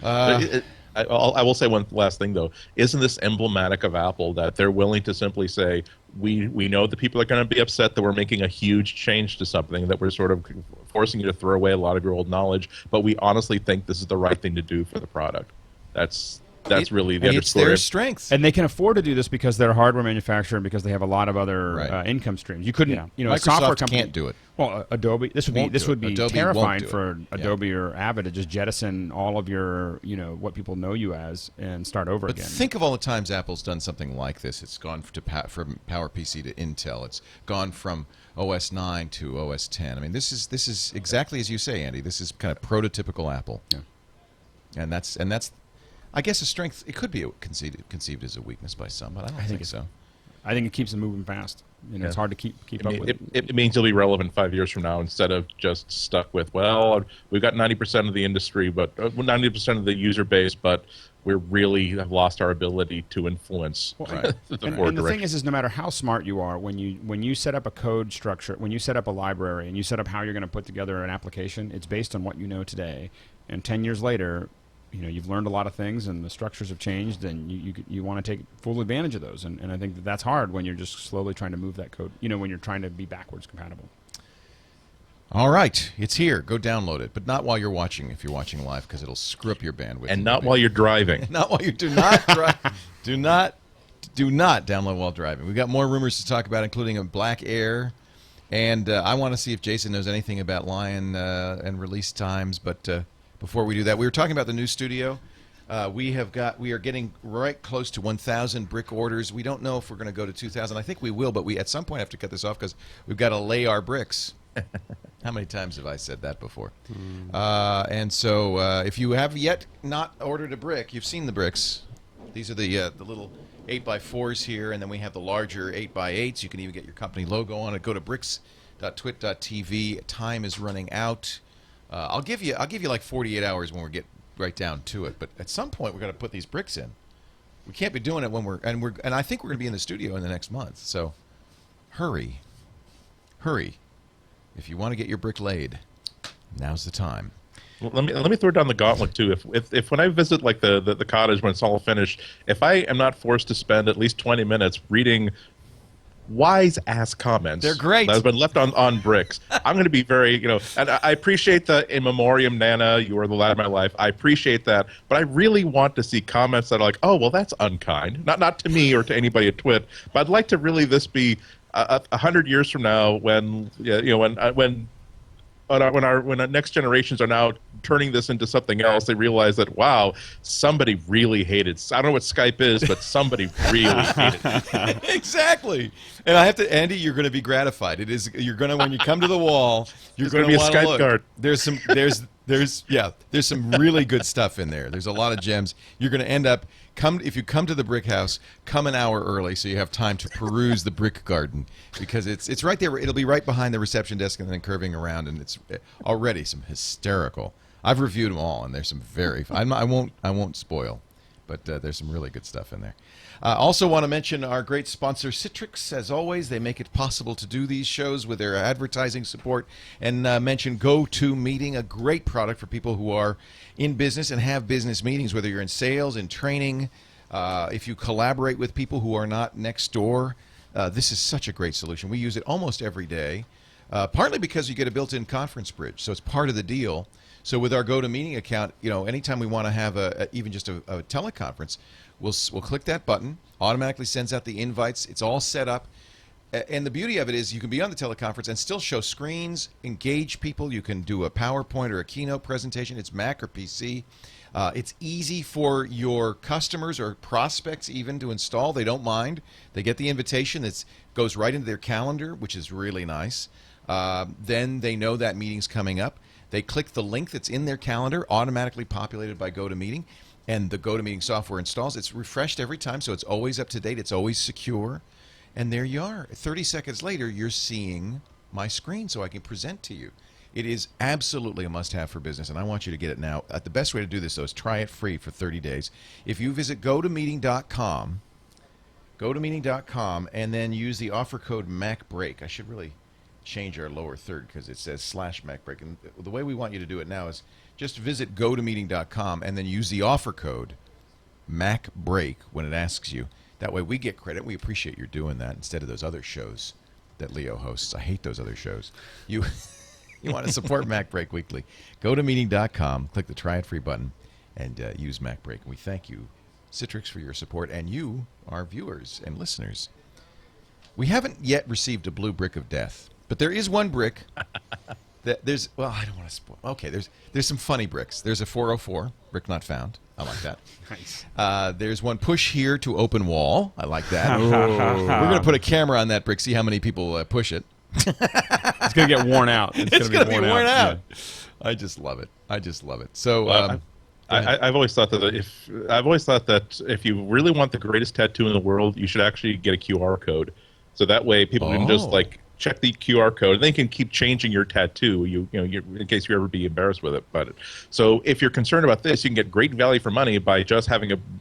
I will say one last thing though. Isn't this emblematic of Apple that they're willing to simply say, we know that people are going to be upset that we're making a huge change to something, that we're sort of forcing you to throw away a lot of your old knowledge, but we honestly think this is the right thing to do for the product. That's really the It's their underscore. strength. And they can afford to do this because they're a hardware manufacturer and because they have a lot of other Right. income streams. You couldn't, a Microsoft software company can't do it. Well, Adobe. This Won't do would it. be Adobe won't terrifying do it. for Yeah. Adobe or Avid to just jettison all of your, what people know you as and start over But again. think of all the times Apple's done something like this. It's gone from PowerPC to Intel. It's gone from OS 9 to OS 10. I mean, this is exactly as you say, Andy. This is kind of prototypical Apple. Yeah. And that's I guess a strength. It could be conceived as a weakness by some, but I don't think so. I think it keeps them moving fast. It's hard to keep up with. It means you'll be relevant 5 years from now instead of just stuck with, well, we've got 90% of the industry, but 90% of the user base, but we really have lost our ability to influence the forward And the thing direction. is no matter how smart you are, when you set up a code structure, when you set up a library, and you set up how you're going to put together an application, it's based on what you know today. And 10 years later, you've learned a lot of things, and the structures have changed, and you want to take full advantage of those. And I think that's hard when you're just slowly trying to move that code. When you're trying to be backwards compatible. All right, it's here. Go download it, but not while you're watching. If you're watching live, because it'll screw up your bandwidth. And not while you're driving. Not while you do not drive. do not download while driving. We've got more rumors to talk about, including a Black Air, and I want to see if Jason knows anything about Lion and release times. But before we do that, we were talking about the new studio. We are getting right close to 1,000 brick orders. We don't know if we're going to go to 2,000. I think we will, but we at some point have to cut this off because we've got to lay our bricks. How many times have I said that before? And so if you have yet not ordered a brick, you've seen the bricks. These are the little 8x4s here, and then we have the larger 8x8s. You can even get your company logo on it. Go to bricks.twit.tv. Time is running out. I'll give you like 48 hours when we get right down to it. But at some point, we're going to put these bricks in. We can't be doing it when and I think we're going to be in the studio in the next month. So hurry. If you want to get your brick laid, now's the time. Well, let me throw down the gauntlet too. If when I visit like the cottage when it's all finished, if I am not forced to spend at least 20 minutes reading wise ass comments, they're great, that has been left on bricks, I'm going to be very, and I appreciate the in memoriam, Nana, you are the light of my life. I appreciate that, but I really want to see comments that are like, oh well, that's unkind, not to me or to anybody at Twit, but I'd like to really this be 100 years from now when when our next generations are now turning this into something else, they realize that, wow, somebody really hated. I don't know what Skype is, but somebody really hated it. Exactly. And I have to, Andy, you're going to be gratified. It is. You're going to, when you come to the wall, you're going to be a want to Skype look. guard. There's some really good stuff in there. There's a lot of gems. You're going to end up if you come to the brick house, come an hour early so you have time to peruse the brick garden, because it's right there. It'll be right behind the reception desk and then curving around, and it's already some hysterical. I've reviewed them all, and there's some very. I won't spoil, but there's some really good stuff in there. Also want to mention our great sponsor, Citrix. As always, they make it possible to do these shows with their advertising support. And mention GoToMeeting, a great product for people who are in business and have business meetings, whether you're in sales, in training, if you collaborate with people who are not next door. This is such a great solution. We use it almost every day, partly because you get a built-in conference bridge, so it's part of the deal. So with our GoToMeeting account, anytime we want to have even just a teleconference, we'll click that button, automatically sends out the invites. It's all set up. And the beauty of it is you can be on the teleconference and still show screens, engage people. You can do a PowerPoint or a keynote presentation. It's Mac or PC. It's easy for your customers or prospects even to install. They don't mind. They get the invitation that goes right into their calendar, which is really nice. Then they know that meeting's coming up. They click the link that's in their calendar, automatically populated by GoToMeeting, and the GoToMeeting software installs. It's refreshed every time, so it's always up to date. It's always secure. And there you are. 30 seconds later, you're seeing my screen so I can present to you. It is absolutely a must-have for business, and I want you to get it now. The best way to do this, though, is try it free for 30 days. If you visit GoToMeeting.com, and then use the offer code MacBreak. I should really change our lower third because it says /MacBreak. And the way we want you to do it now is just visit GoToMeeting.com and then use the offer code MacBreak when it asks you. That way we get credit. We appreciate you doing that instead of those other shows that Leo hosts. I hate those other shows. You want to support MacBreak Weekly. GoToMeeting.com, click the Try It Free button, and use MacBreak. We thank you, Citrix, for your support, and you, our viewers and listeners. We haven't yet received a blue brick of death, but there is one brick that there's, well, I don't want to spoil. Okay, there's some funny bricks. There's a 404, brick not found. I like that. Nice. There's one push here to open wall. I like that. We're going to put a camera on that brick, see how many people push it. It's going to get worn out. It's going to be worn out. Yeah. I just love it. So I've always thought that if you really want the greatest tattoo in the world, you should actually get a QR code. So that way people can just like check the QR code, and they can keep changing your tattoo. In case you ever be embarrassed with it. But so if you're concerned about this, you can get great value for money by just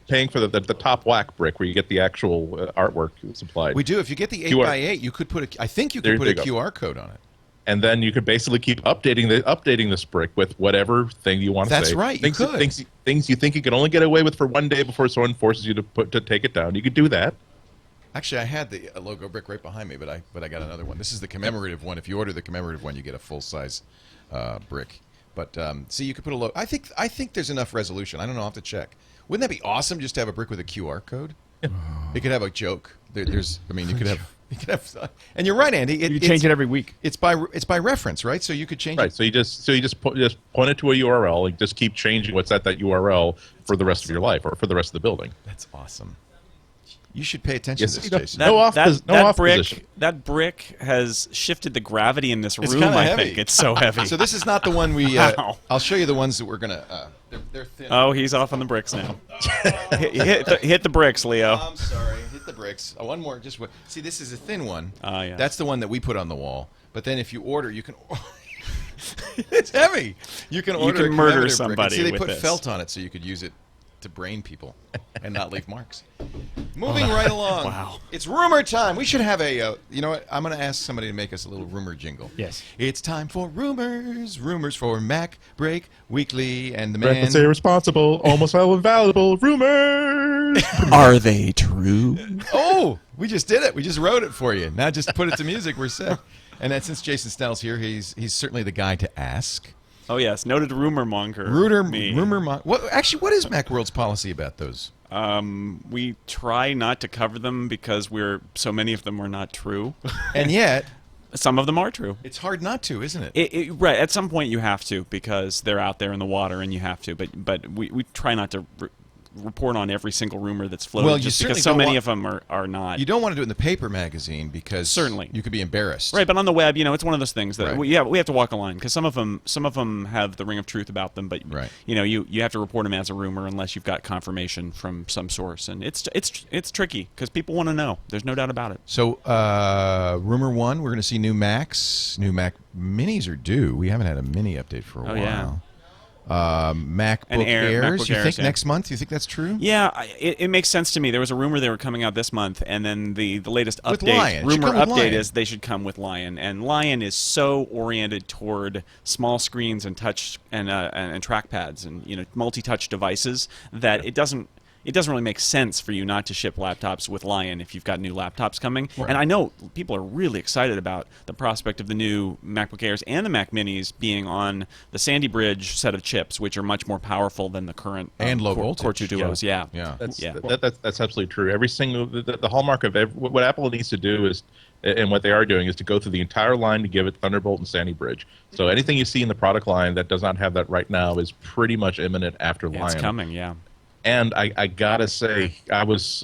paying for the top whack brick where you get the actual artwork supplied. we do. If you get the 8x8, you could put I think you could put a QR code on it. And then you could basically keep updating this brick with whatever thing you want to say. That's right. Things you think you can only get away with for one day before someone forces you to take it down. You could do that. Actually, I had the logo brick right behind me, but I got another one. This is the commemorative one. If you order the commemorative one, you get a full-size brick. But see, you could put a logo. I think there's enough resolution. I don't know. I'll have to check. Wouldn't that be awesome just to have a brick with a QR code? It could have a joke. You could have. And you're right, Andy. You change it every week. It's by reference, right? So you could change it. Right. So you just point it to a URL and just keep changing what's at that URL for the rest of your life or for the rest of the building. That's awesome. You should pay attention to this, Jason. That brick has shifted the gravity in this room. kinda I heavy. think it's so heavy. So this is not the one we. Wow. I'll show you the ones that we're gonna. They're thin. Oh, he's off on the bricks now. hit the bricks, Leo. I'm sorry. Hit the bricks. One more. Just wait. See, this is a thin one. Yeah. That's the one that we put on the wall. But then if you order, you can. It's heavy. You can order. can murder commemorative brick. somebody See, they with put this. felt on it so you could use it to brain people and not leave marks. Moving right along. Wow. It's rumor time. We should have a. You know what? I'm going to ask somebody to make us a little rumor jingle. Yes. It's time for rumors. Rumors for MacBreak Weekly and the man. Reckless, irresponsible, almost invaluable rumors. Are they true? Oh, we just did it. We just wrote it for you. Now just put it to music. We're set. And then since Jason Snell's here, he's certainly the guy to ask. Oh yes, noted rumor monger. What is Macworld's policy about those? We try not to cover them because so many of them are not true. And yet, some of them are true. it's hard not to, isn't it? Right. At some point, you have to because they're out there in the water, and you have to. But we try not to report on every single rumor that's floated. Well, you just certainly because so don't many want- of them are not. You don't want to do it in the paper magazine because Certainly. you could be embarrassed. Right, but on the web, it's one of those things that Right. we have to walk a line because some of them have the ring of truth about them, but Right. you have to report them as a rumor unless you've got confirmation from some source, and it's tricky because people want to know. There's no doubt about it. So, rumor one, we're going to see new Macs. New Mac Minis are due. We haven't had a mini update for a while. Yeah. MacBook Airs. MacBook You Airs, think yeah. next month? You think that's true? Yeah, it makes sense to me. There was a rumor they were coming out this month, and then the latest With update Lion. It should rumor come with update Lion. is they should come with Lion, and Lion is so oriented toward small screens and touch and trackpads and multi-touch devices that it doesn't really make sense for you not to ship laptops with Lion if you've got new laptops coming. Right. And I know people are really excited about the prospect of the new MacBook Airs and the Mac Minis being on the Sandy Bridge set of chips, which are much more powerful than the current And low Core voltage. 2 Duos. Yeah. That's Yeah. that's absolutely true. Every single the hallmark of what Apple needs to do is, and what they are doing is to go through the entire line to give it Thunderbolt and Sandy Bridge. So anything you see in the product line that does not have that right now is pretty much imminent after Yeah, Lion. it's coming, yeah. And I gotta say, I was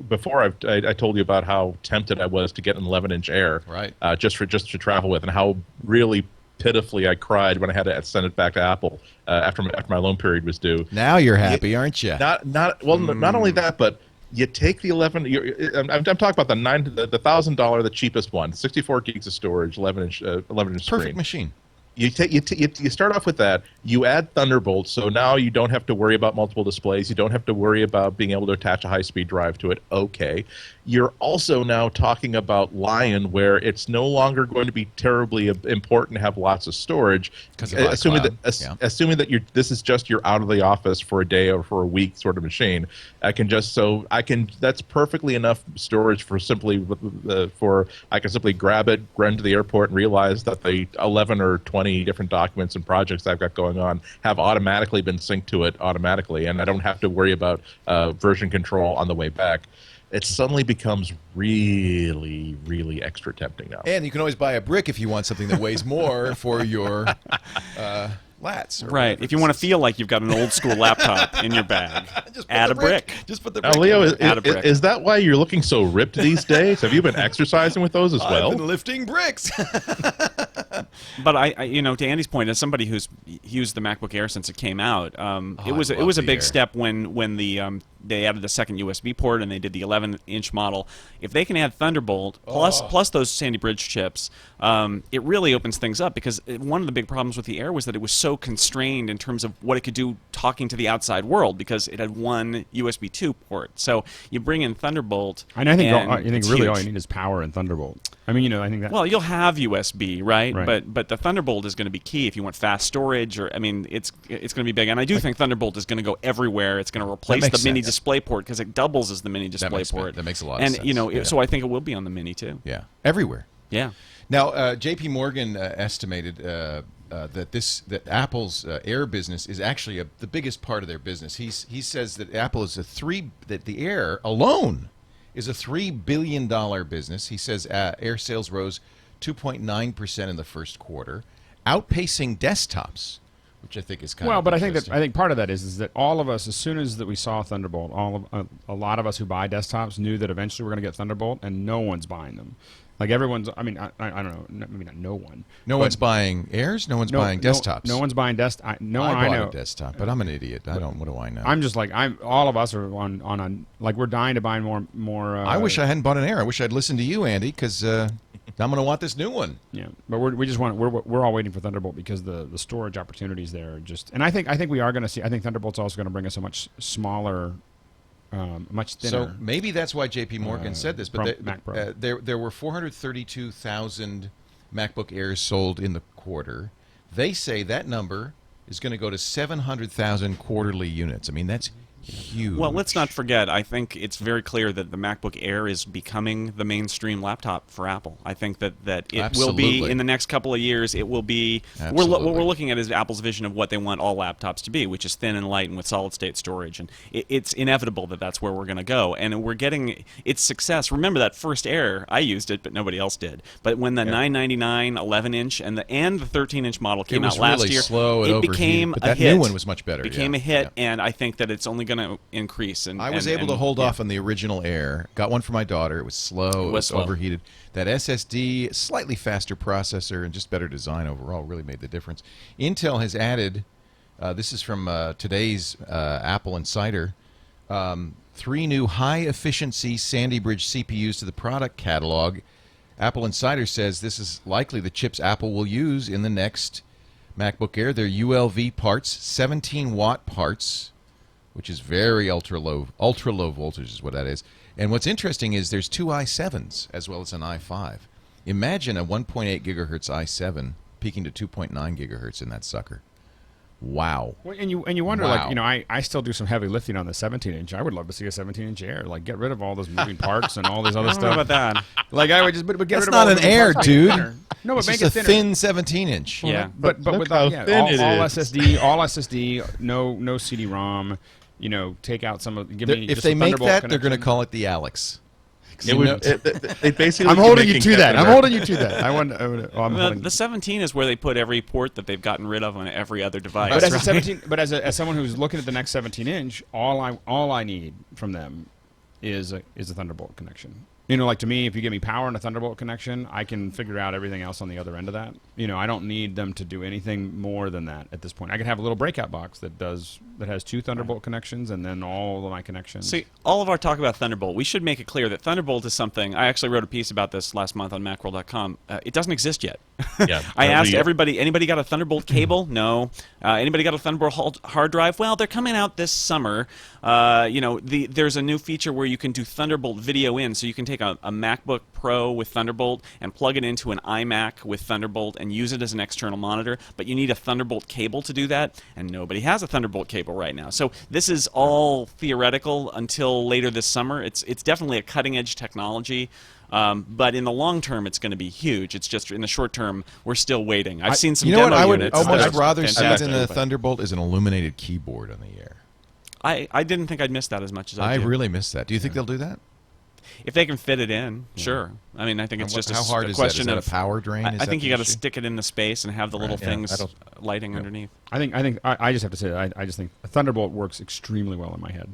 before I told you about how tempted I was to get an 11-inch Air, Right. just to travel with, and how really pitifully I cried when I had to send it back to Apple after my loan period was due. Now you're happy, aren't you? Not only that, but you take the 11. I'm talking about the $1,000, the cheapest one, 64 gigs of storage, 11-inch Perfect screen. machine. You start off with that. You add Thunderbolt, so now you don't have to worry about multiple displays. You don't have to worry about being able to attach a high-speed drive to it. Okay. You're also now talking about Lion, where it's no longer going to be terribly important to have lots of storage, 'Cause of assuming iCloud. that assuming that this is just your out of the office for a day or for a week sort of machine. That's perfectly enough storage for I can simply grab it, run to the airport, and realize that the 11 or 20 different documents and projects I've got going on have automatically been synced to it automatically, and I don't have to worry about version control on the way back. It suddenly becomes really, really extra tempting now. And you can always buy a brick if you want something that weighs more for your lats. Or Right. whatever If you this want is. to feel like you've got an old school laptop in your bag, Just put add the a brick. Just put the Now, brick. Leo, in there. Add a brick. is that why you're looking so ripped these days? Have you been exercising with those as well? I've been lifting bricks. But I to Andy's point, as somebody who's used the MacBook Air since it came out, it I was love a the big Air. step when they added the second USB port and they did the 11-inch model. If they can add Thunderbolt plus those Sandy Bridge chips, it really opens things up because one of the big problems with the Air was that it was so constrained in terms of what it could do talking to the outside world because it had one USB 2 port. So you bring in Thunderbolt, And I think it's really all huge. you need is power and Thunderbolt. I mean, I think that. Well, you'll have USB, right? Right. But the Thunderbolt is going to be key if you want fast storage, it's going to be big. And I do think Thunderbolt is going to go everywhere. It's going to replace the makes mini sense. display port because it doubles as the mini display port. that makes a lot of and sense. And Yeah. so I think it will be on the mini too. Yeah, everywhere. Yeah. Now, J.P. Morgan estimated that Apple's Air business is actually the biggest part of their business. He says that Apple is that the Air alone is a $3 billion business. He says Air sales rose 2.9% in the first quarter, outpacing desktops, which I think is kind well, of but I interesting. think part of that is that all of us, as soon as that we saw Thunderbolt, a lot of us who buy desktops knew that eventually we're going to get Thunderbolt, and no one's buying them. Like everyone's, I mean, I don't know, maybe not no one. No one's buying Airs. No one's buying desktops. No one's buying I bought a desktop, but I'm an idiot. What do I know? I'm just like all of us are on like we're dying to buy more. I wish I hadn't bought an Air. I wish I'd listened to you, Andy, because I'm going to want this new one. Yeah, but we're all waiting for Thunderbolt because the storage opportunities there are just, and I think we are going to see. I think Thunderbolt's also going to bring us a much smaller. Much thinner. So maybe that's why J.P. Morgan said this. But Mac Pro. there were 432,000 MacBook Airs sold in the quarter. They say that number is going to go to 700,000 quarterly units. I mean, that's huge. Well, let's not forget, I think it's very clear that the MacBook Air is becoming the mainstream laptop for Apple. I think that it Absolutely. will be, in the next couple of years, it will be... what we're looking at is Apple's vision of what they want all laptops to be, which is thin and light and with solid-state storage. And it's inevitable that that's where we're going to go. And we're getting its success. Remember that first Air, I used it, but nobody else did. But when the $999 11-inch and the 13-inch model came out last really year, slow and it overheated, became but a that hit. new one was much better. Became a hit, and I think that it's only going to increase. And I was able to hold off on the original Air. Got one for my daughter. It was slow. It was slow. overheated. That SSD, slightly faster processor, and just better design overall really made the difference. Intel has added, this is from today's Apple Insider, 3 new high-efficiency Sandy Bridge CPUs to the product catalog. Apple Insider says this is likely the chips Apple will use in the next MacBook Air. They're ULV parts, 17-watt parts, which is very ultra low voltage is what that is. And what's interesting is there's 2 i7s as well as an i5. Imagine a 1.8 gigahertz i7 peaking to 2.9 gigahertz in that sucker. Wow. Well, and you wonder, Wow. like, you know, I still do some heavy lifting on the 17-inch. I would love to see a 17-inch Air. Like, get rid of all those moving parts and all this other I don't know stuff. about that. Like, I would just, but get That's rid of all not an the moving Air, parts, make it dude. thinner. No, It's but make just it a thinner. thin 17-inch. Yeah. But Look with how thin all it is. SSD, no CD-ROM. You know, take out some of. Give me If just they a make Thunderbolt that, they're going to connection. call it the Alex. It basically. I'm holding you to that. I'm holding you to that. I'm Well, holding. the 17 is where they put every port that they've gotten rid of on every other device. But as a right? 17, but as someone who's looking at the next 17-inch, all I need from them is a Thunderbolt connection. You know, like to me, if you give me power and a Thunderbolt connection, I can figure out everything else on the other end of that. You know, I don't need them to do anything more than that at this point. I can have a little breakout box that has 2 Thunderbolt connections and then all of my connections. See, all of our talk about Thunderbolt, we should make it clear that Thunderbolt is something. I actually wrote a piece about this last month on Macworld.com. It doesn't exist yet. Yeah, I asked we- everybody, anybody got a Thunderbolt cable? No. Anybody got a Thunderbolt hard drive? Well, they're coming out this summer. You know, there's a new feature where you can do Thunderbolt video in, so you can take a MacBook Pro with Thunderbolt and plug it into an iMac with Thunderbolt and use it as an external monitor, but you need a Thunderbolt cable to do that, and nobody has a Thunderbolt cable right now. So this is all theoretical until later this summer. It's definitely a cutting-edge technology. But in the long term, it's going to be huge. It's just in the short term, we're still waiting. I've seen some You know demo what I would units. almost that are rather see fantastic, than a but Thunderbolt is an illuminated keyboard on the Air. I didn't think I'd miss that as much as I I did. really miss that. Do you think they'll do that? If they can fit it in, sure. I mean, I think it's just How hard a is that? Is question that of a power drain? Is I that think the you got to issue? stick it in the space and have the little yeah. things That'll- lighting underneath. I just have to say I just think a Thunderbolt works extremely well in my head.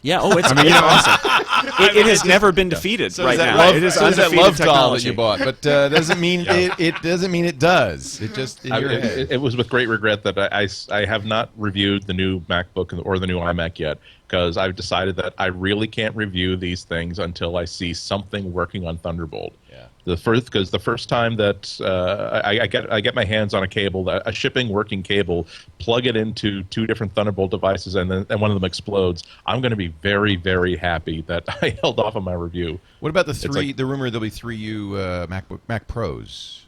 Yeah. Oh, it's, I mean, it's you know, awesome. It has never been defeated right now. It is so is that undefeated love doll that technology. you bought, but doesn't mean it doesn't mean it does. It just in your head. It was with great regret that I have not reviewed the new MacBook or the new iMac yet, because I've decided that I really can't review these things until I see something working on Thunderbolt. Yeah. Because the first time that I get my hands on a cable, a shipping working cable, plug it into 2 different Thunderbolt devices, and one of them explodes, I'm going to be very, very happy that I held off on my review. What about the It's three? like- The rumor there'll be 3U Mac Pros.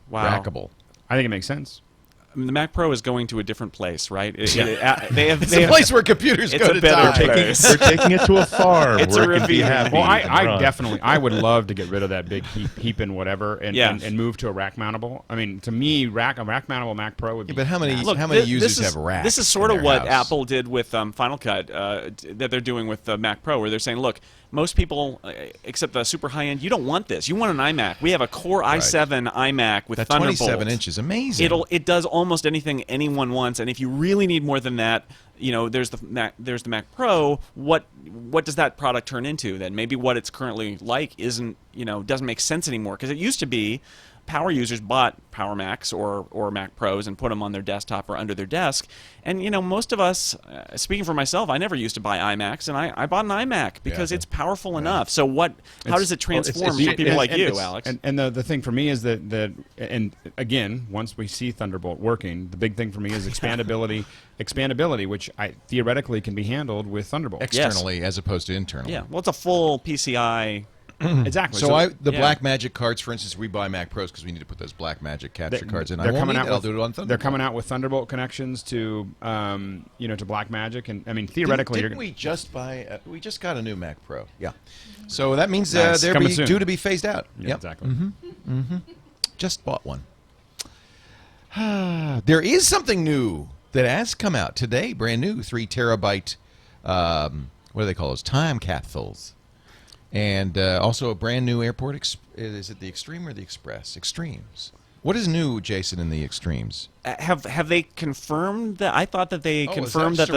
Wow. Rackable. I think it makes sense. I mean, the Mac Pro is going to a different place, right? They have, It's a place where computers It's go a to better die. place. They're taking it to a farm It's where a it can be ravine. happy. Well, and I run. definitely, I would love to get rid of that big heap and whatever, and, Yeah. and move to a rack mountable. I mean, to me, a rack mountable Mac Pro would be. Yeah, but how many Look, users this is, have racks? This is sort in of their what house? Apple did with Final Cut that they're doing with the Mac Pro, where they're saying, look, most people, except the super high end, you don't want this. You want an iMac. We have a Core i7 iMac with That Thunderbolt. 27 inch is amazing. It does almost anything anyone wants, and if you really need more than that, there's the Mac Pro. What does that product turn into then? Maybe what it's currently like isn't, doesn't make sense anymore, because it used to be power users bought Power Macs or Mac Pros and put them on their desktop or under their desk. And, most of us, speaking for myself, I never used to buy iMacs, and I bought an iMac because it's powerful enough. So how does it transform for people like you, Alex? And the thing for me is that, and again, once we see Thunderbolt working, the big thing for me is expandability, which theoretically can be handled with Thunderbolt. Externally as opposed to internally. Yeah, well, it's a full PCI. Exactly. So the Blackmagic cards, for instance, we buy Mac Pros because we need to put those Blackmagic capture cards in. I'll do it on Thunderbolt. They're coming out with Thunderbolt connections to, to Blackmagic, and I mean theoretically, didn't we just buy? We just got a new Mac Pro. Yeah. So that means they're due to be phased out. Yeah, exactly. Just bought one. There is something new that has come out today, brand new, 3 terabyte. What do they call those? Time capsules. And also a brand new airport. Is it the Extreme or the Express? Extremes. What is new, Jason, in the Extremes? Have they confirmed that? I thought that they confirmed that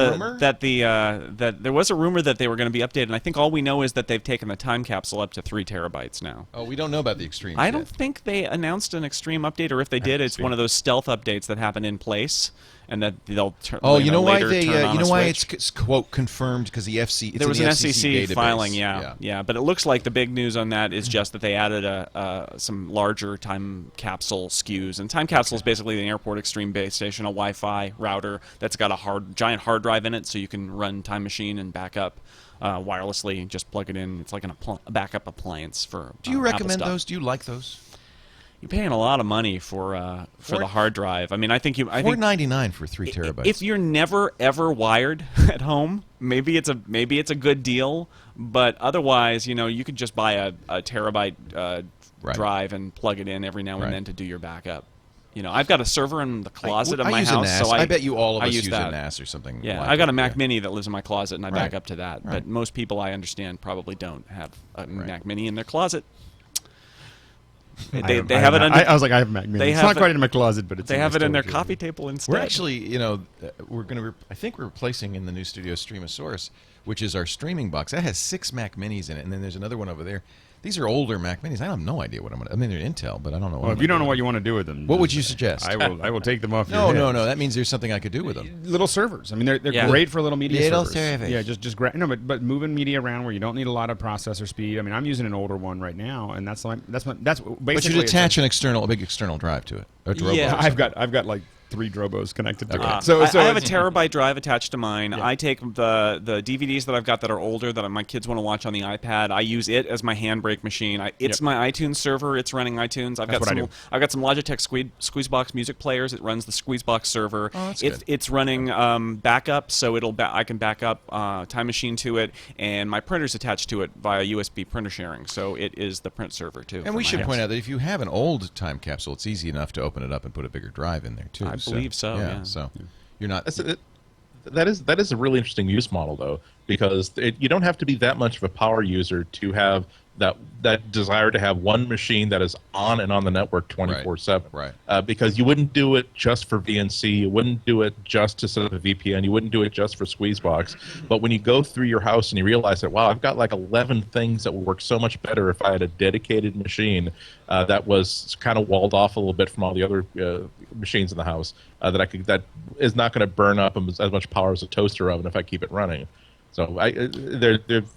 that there was a rumor that they were going to be updated. And I think all we know is that they've taken the time capsule up to 3 terabytes now. Oh, we don't know about the Extremes. I don't think they announced an Extreme update, or if they did, it's one of those stealth updates that happen in place, and that they'll turn. Oh, you know why it's quote confirmed, because the FCC. There was an FCC FCC filing, yeah. But it looks like the big news on that is just that they added some larger time capsule SKUs, and time capsule is basically an airport Extreme base station, a Wi-Fi router that's got a giant hard drive in it, so you can run Time Machine and back up wirelessly. Just plug it in. It's like a backup appliance for. Do you recommend those? Do you like those? You're paying a lot of money for the hard drive. I mean, I think $4.99 for 3 terabytes. If you're never ever wired at home, maybe it's a good deal. But otherwise, you could just buy a terabyte drive and plug it in every now and then to do your backup. I've got a server in the closet of my house, so I bet you all of us use that. a NAS or something. Yeah, I got a Mac Mini that lives in my closet, and I back up to that. But most people, I understand, probably don't have a Mac Mini in their closet. They have it under. I was like, I have a Mac Mini. It's not quite in my closet, but they have it in their coffee table instead. We're actually, we're going to. I think we're replacing in the new studio Streamosaurus, which is our streaming box. That has 6 Mac Minis in it, and then there's another one over there. These are older Mac Minis. I have no idea what I'm going to. I mean, they're Intel, but I don't know. Well, if you don't know what you want to do with them, what would you suggest? I will take them off. No. That means there's something I could do with them. Little servers. I mean, they're great for little media servers. Servers. Yeah, just great. No, but moving media around where you don't need a lot of processor speed. I mean, I'm using an older one right now, and that's basically. But you'd attach a big external drive to it. Yeah, I've got like 3 Drobos connected to it. So I have a terabyte drive attached to mine. Yeah. I take the DVDs that I've got that are older that my kids want to watch on the iPad. I use it as my handbrake machine. It's my iTunes server. It's running iTunes. I've got some Logitech Squeezebox music players. It runs the Squeezebox server. Oh, that's good. It's running backup, so I can back up Time Machine to it, and my printer's attached to it via USB printer sharing. So it is the print server too. And we should point out that if you have an old time capsule, it's easy enough to open it up and put a bigger drive in there too. I believe so. Yeah. So you're not. That is a really interesting use model, though, because you don't have to be that much of a power user to have that desire to have one machine that is on and on the network 24/7. Right. Because you wouldn't do it just for VNC, you wouldn't do it just to set up a VPN, you wouldn't do it just for Squeezebox. But when you go through your house and you realize that, wow, I've got like 11 things that would work so much better if I had a dedicated machine that was kind of walled off a little bit from all the other machines in the house, that is not going to burn up as much power as a toaster oven if I keep it running. So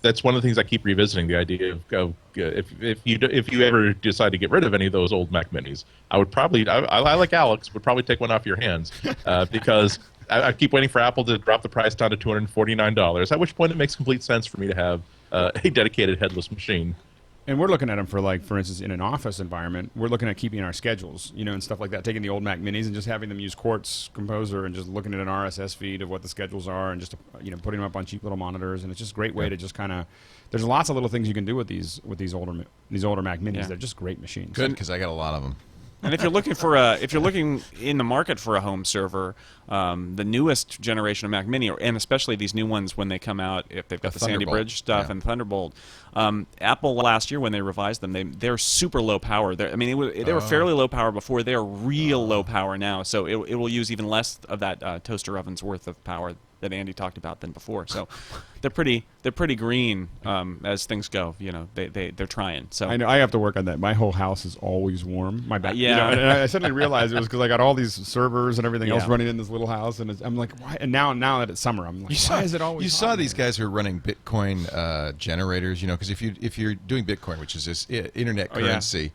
that's one of the things I keep revisiting, the idea of if you ever decide to get rid of any of those old Mac Minis, I would probably, I like Alex, would probably take one off your hands because I keep waiting for Apple to drop the price down to $249, at which point it makes complete sense for me to have a dedicated headless machine. And we're looking at them for instance, in an office environment, we're looking at keeping our schedules, and stuff like that, taking the old Mac Minis and just having them use Quartz Composer and just looking at an RSS feed of what the schedules are and just, putting them up on cheap little monitors. And it's just a great way to just kind of, there's lots of little things you can do with these older Mac Minis. Yeah. They're just great machines. Good, because I got a lot of them. And if you're looking in the market for a home server, the newest generation of Mac Mini, and especially these new ones when they come out, if they've got the Sandy Thunderbolt. Bridge stuff Yeah. and Thunderbolt, Apple last year when they revised them, they're super low power. They were fairly low power before. They're real low power now, so it will use even less of that toaster oven's worth of power that Andy talked about than before. So they're pretty green as things go. You know, they're trying. So I know I have to work on that. My whole house is always warm. My back, Yeah. you know, and I suddenly realized it was because I got all these servers and everything else Yeah. running in this little house, and I'm like, why? And now that it's summer, I'm like, why is it always? You hot saw in these here? guys who are running Bitcoin generators, you know, because if you're doing Bitcoin, which is this internet Oh, yeah. currency,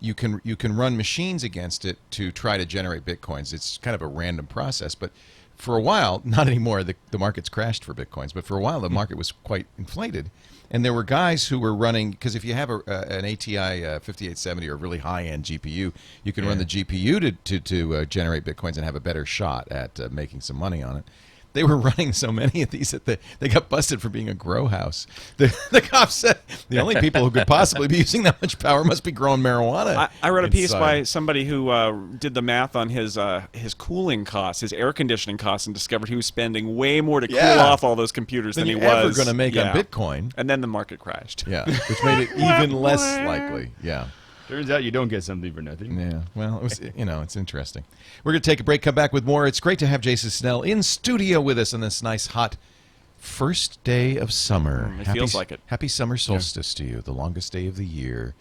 you can run machines against it to try to generate Bitcoins. It's kind of a random process, but for a while, not anymore, the market's crashed for Bitcoins, but for a while the market was quite inflated. And there were guys who were running, because if you have an ATI 5870 or a really high-end GPU, you can run the GPU to generate Bitcoins and have a better shot at making some money on it. They were running so many of these that they got busted for being a grow house. The cops said the only people who could possibly be using that much power must be growing marijuana. I read a piece inside. by somebody who did the math on his cooling costs, his air conditioning costs, and discovered he was spending way more to cool Yeah. off all those computers Than than he you're ever was going to make Yeah. on Bitcoin. And then the market crashed. Yeah, which made it even less likely. Yeah. Turns out you don't get something for nothing. Yeah, well, it was, it's interesting. We're going to take a break, come back with more. It's great to have Jason Snell in studio with us on this nice, hot first day of summer. It feels like it. Happy summer solstice to you, the longest day of the year.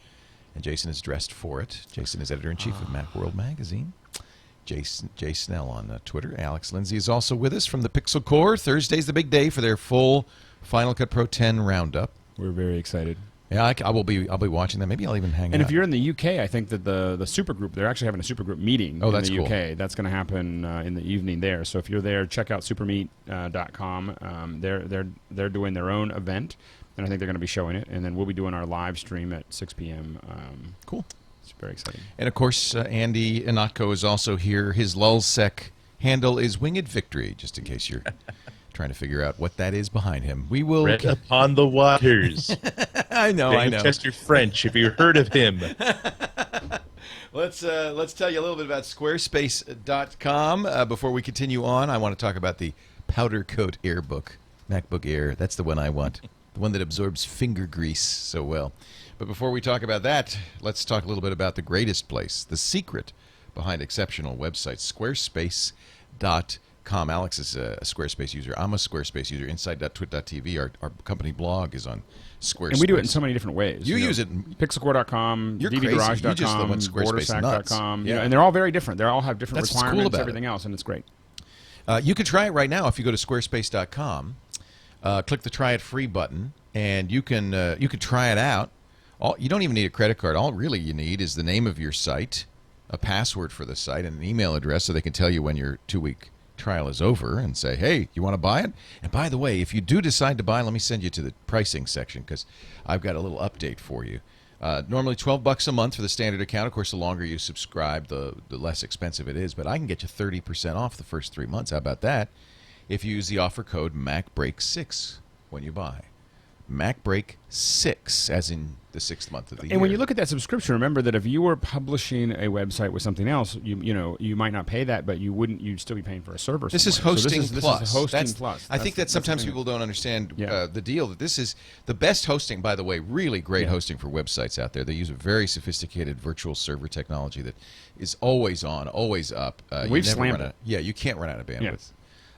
And Jason is dressed for it. Jason is editor-in-chief of Macworld Magazine. Jay Snell on Twitter. Alex Lindsay is also with us from the Pixel Core. Thursday's the big day for their full Final Cut Pro 10 roundup. We're very excited. Yeah, I'll be watching that. Maybe I'll even hang out. And if you're in the UK, I think that the supergroup, they're actually having a supergroup meeting Oh, in that's the cool. UK. That's going to happen in the evening there. So if you're there, check out supermeet.com. They're doing their own event, and I think they're going to be showing it. And then we'll be doing our live stream at 6 p.m. Cool. It's very exciting. And of course, Andy Ihnatko is also here. His lulzsec handle is Winged Victory, just in case you're trying to figure out what that is behind him. We will. Read upon the waters. I know. Chester French, if you heard of him. Let's tell you a little bit about Squarespace.com. Before we continue on, I want to talk about the Powder Coat Airbook, MacBook Air. That's the one I want, the one that absorbs finger grease so well. But before we talk about that, let's talk a little bit about the greatest place, the secret behind exceptional websites, Squarespace.com. Alex is a Squarespace user. I'm a Squarespace user. Inside.twit.tv, our company blog is on Squarespace. And we do it in so many different ways. You know, use it. Pixelcore.com, You're crazy. You just dvgarage.com, went Squarespace nuts. bordersack.com. Yeah. And they're all very different. They all have different That's what's cool requirements, about everything else, and it's great. You can try it right now if you go to Squarespace.com. Click the Try It Free button, and you can try it out. You don't even need a credit card. All really you need is the name of your site, a password for the site, and an email address so they can tell you when your 2-week trial is over and say, hey, you want to buy it? And by the way, if you do decide to buy, let me send you to the pricing section because I've got a little update for you. Normally $12 a month for the standard account. Of course, the longer you subscribe, the less expensive it is. But I can get you 30% off the first 3 months. How about that? If you use the offer code MacBreak6 when you buy. MacBreak6, as in the 6th month of the year. And when you look at that subscription, remember that if you were publishing a website with something else, you might not pay that, but you'd still be paying for a server. This is somewhere. hosting So plus. This is hosting That's- plus. I think that That's sometimes the thing. people don't understand Yeah. the deal. That this is the best hosting, by the way, really great Yeah. hosting for websites out there. They use a very sophisticated virtual server technology that is always on, always up. We've you never slammed run it. out. Yeah, you can't run out of bandwidth.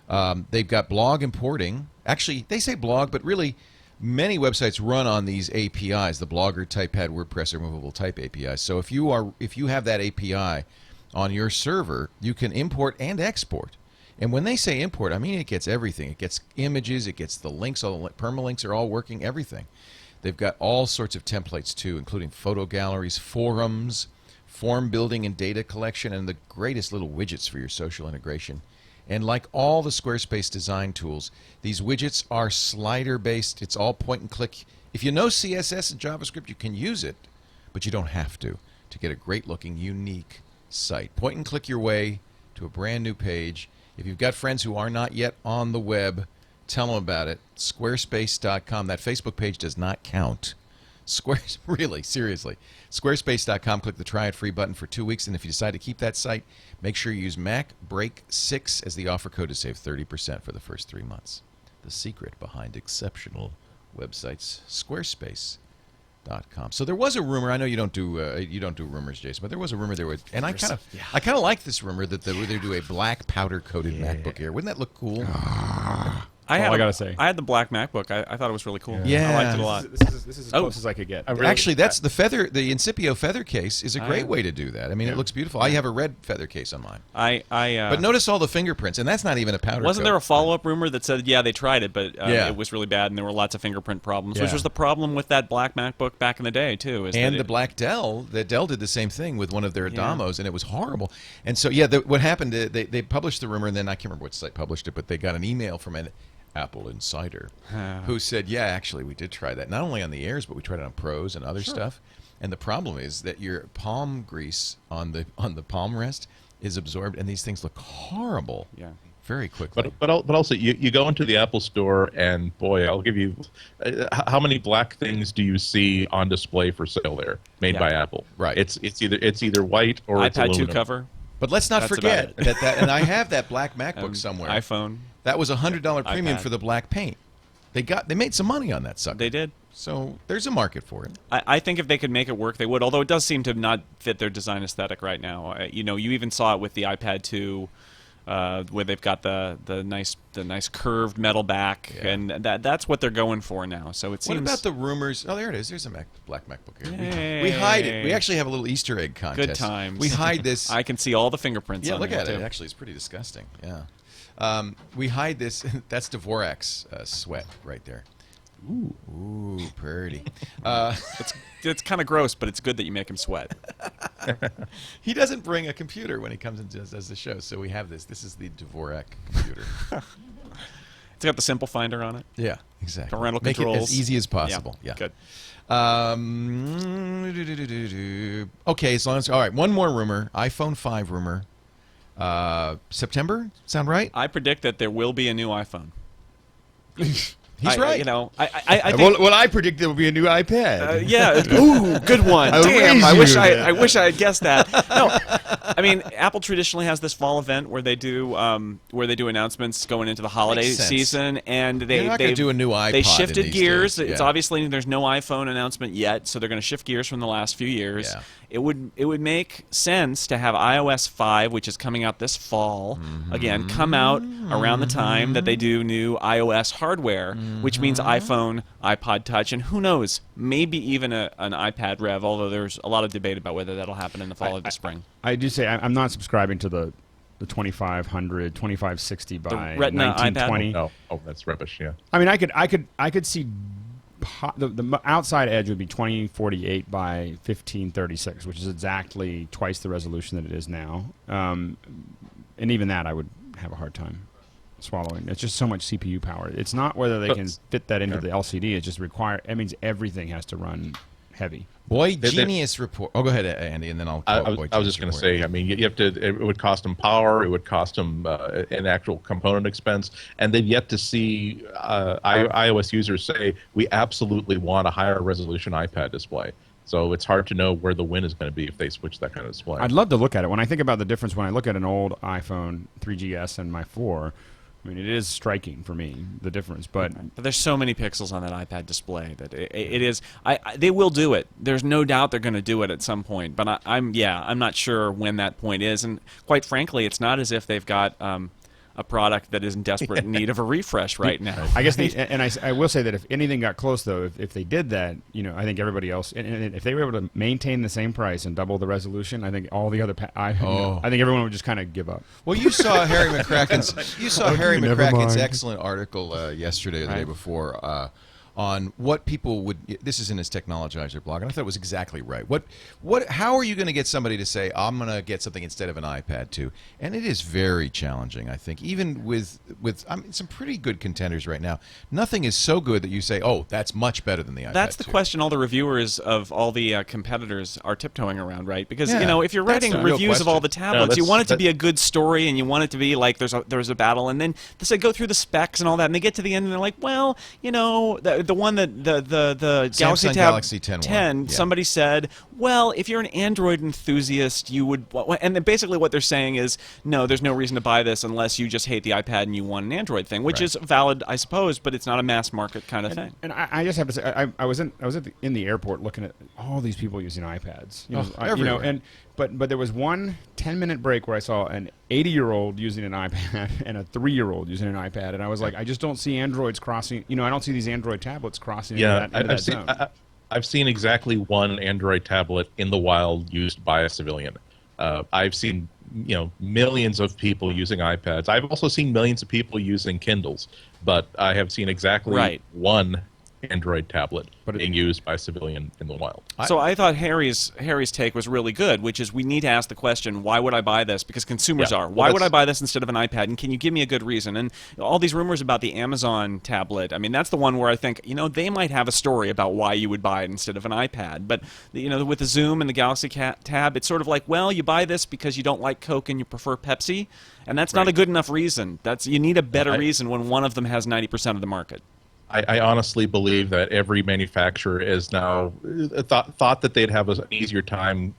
Yeah. They've got blog importing. Actually, they say blog, but really many websites run on these APIs, the Blogger, TypePad, WordPress, or Movable Type APIs. So if you have that API on your server, you can import and export. And when they say import, I mean it gets everything. It gets images, it gets the links, all the permalinks are all working, everything. They've got all sorts of templates too, including photo galleries, forums, form building and data collection, and the greatest little widgets for your social integration. And like all the Squarespace design tools, these widgets are slider-based. It's all point and click. If you know CSS and JavaScript, you can use it, but you don't have to get a great-looking, unique site. Point and click your way to a brand new page. If you've got friends who are not yet on the web, tell them about it. Squarespace.com. That Facebook page does not count. Really, seriously. Squarespace.com, click the try it free button for 2 weeks, and if you decide to keep that site, make sure you use MacBreak6 as the offer code to save 30% for the first 3 months. The secret behind exceptional websites, Squarespace.com. So there was a rumor. I know you don't do rumors, Jason, but there was a rumor there would, and I kind of like this rumor that they would do a black powder coated MacBook Air. Wouldn't that look cool? I gotta say. I had the black MacBook. I thought it was really cool. Yeah. I liked it a lot. This is as close as I could get. Actually, that's the Incipio feather case is a great way to do that. I mean, it looks beautiful. I have a red feather case on mine. But notice all the fingerprints, and that's not even a powder Wasn't coat. there a follow-up rumor that said, yeah, they tried it, but it was really bad, and there were lots of fingerprint problems, which was the problem with that black MacBook back in the day, too. And the black Dell. The Dell did the same thing with one of their Adamos, and it was horrible. And so, what happened, they published the rumor, and then I can't remember what site published it, but they got an email from an Apple insider who said, yeah, actually, we did try that. Not only on the Airs, but we tried it on Pros and other stuff. And the problem is that your palm grease on the palm rest is absorbed, and these things look horrible very quickly. But also, you go into the Apple store, and boy, I'll give you how many black things do you see on display for sale there, made by Apple? Right. It's either white or it's iPad aluminum. 2 cover. But let's not forget that, and I have that black MacBook somewhere. iPhone. That was a $100 premium iPad. for the black paint. They made some money on that sucker. They did. So there's a market for it. I think if they could make it work, they would. Although it does seem to not fit their design aesthetic right now. You even saw it with the iPad 2, where they've got the nice curved metal back, and that's what they're going for now. So it seems. What about the rumors? Oh, there it is. There's a black MacBook Air. Yay. We hide it. We actually have a little Easter egg contest. Good times. We hide this. I can see all the fingerprints. Yeah, on look there at too. it. Actually, it's pretty disgusting. Yeah. We hide this. That's Dvorak's sweat right there. Ooh, pretty. It's kind of gross, but it's good that you make him sweat. He doesn't bring a computer when he comes and does the show, so we have this. This is the Dvorak computer. It's got the Simple Finder on it. Yeah, exactly. Parental Make controls. it as easy as possible. Yeah. Good. Okay, as long as all right. One more rumor. iPhone 5 rumor. September. Sound right? I predict that there will be a new iPhone. He's right. I think, well, I predict there will be a new iPad. yeah. Ooh, good one. Damn, I wish I had guessed that. No, I mean, Apple traditionally has this fall event where they do announcements going into the holiday Makes sense. season, and They're not gonna do a new iPod They in shifted these gears. days. It's Yeah. obviously there's no iPhone announcement yet, so they're going to shift gears from the last few years. Yeah. It would make sense to have iOS 5, which is coming out this fall, again, come out around the time that they do new iOS hardware, which means iPhone, iPod Touch, and who knows, maybe even an iPad Rev, although there's a lot of debate about whether that'll happen in the fall or the spring. I do say I'm not subscribing to the 2500, 2560 by Retina 1920. iPad? Oh, that's rubbish. Yeah. I mean, I could see the outside edge would be 2048 by 1536, which is exactly twice the resolution that it is now. And even that, I would have a hard time swallowing. It's just so much CPU power. It's not whether they can fit that into the LCD. It just it means everything has to run heavy. Boy Genius report. Oh, go ahead, Andy, and then I'll. I was just going to say. I mean, you have to. It would cost them power. It would cost them an actual component expense, and they've yet to see iOS users say we absolutely want a higher resolution iPad display. So it's hard to know where the win is going to be if they switch that kind of display. I'd love to look at it. When I think about the difference, when I look at an old iPhone 3GS and my 4. I mean, it is striking for me, the difference. But there's so many pixels on that iPad display that it is. They will do it. There's no doubt they're going to do it at some point. But I'm not sure when that point is. And quite frankly, it's not as if they've got a product that is in desperate need of a refresh right now. I guess, I will say that if anything got close, though, if they did that, I think everybody else, and if they were able to maintain the same price and double the resolution, I think all the other, I think everyone would just kind of give up. Well, you saw Harry McCracken's excellent article yesterday or the day before on what people would. This is in his Technologizer blog, and I thought it was exactly right. How are you going to get somebody to say, "I'm going to get something instead of an iPad 2"? And it is very challenging, I think. Even with some pretty good contenders right now, nothing is so good that you say, "Oh, that's much better than the iPad 2." That's the question all the reviewers of all the competitors are tiptoeing around, right? Because if you're writing the real reviews of all the question. tablets, you want it to be a good story, and you want it to be like there's a battle, and then they say go through the specs and all that, and they get to the end and they're like, well, the one that the Galaxy Samsung Tab Galaxy 10 one. 10, Yeah. somebody said, well, if you're an Android enthusiast, you would, and then basically what they're saying is, no, there's no reason to buy this unless you just hate the iPad and you want an Android thing, which is valid, I suppose, but it's not a mass market kind of thing. And I just have to say, I was in the airport looking at all these people using iPads. Everywhere. But there was one 10-minute break where I saw an 80-year-old using an iPad and a 3-year-old using an iPad, and I was like, I just don't see Androids crossing. I don't see these Android tablets crossing into that zone. I've seen exactly one Android tablet in the wild used by a civilian. I've seen millions of people using iPads. I've also seen millions of people using Kindles, but I have seen exactly one Android tablet being used by a civilian in the wild. So I thought Harry's take was really good, which is we need to ask the question, why would I buy this? Because consumers are. Why would I buy this instead of an iPad? And can you give me a good reason? And all these rumors about the Amazon tablet, I mean, that's the one where I think, they might have a story about why you would buy it instead of an iPad. But, with the Zoom and the Galaxy Tab, it's sort of like, well, you buy this because you don't like Coke and you prefer Pepsi, and that's not a good enough reason. You need a better reason when one of them has 90% of the market. I honestly believe that every manufacturer is now thought that they'd have an easier time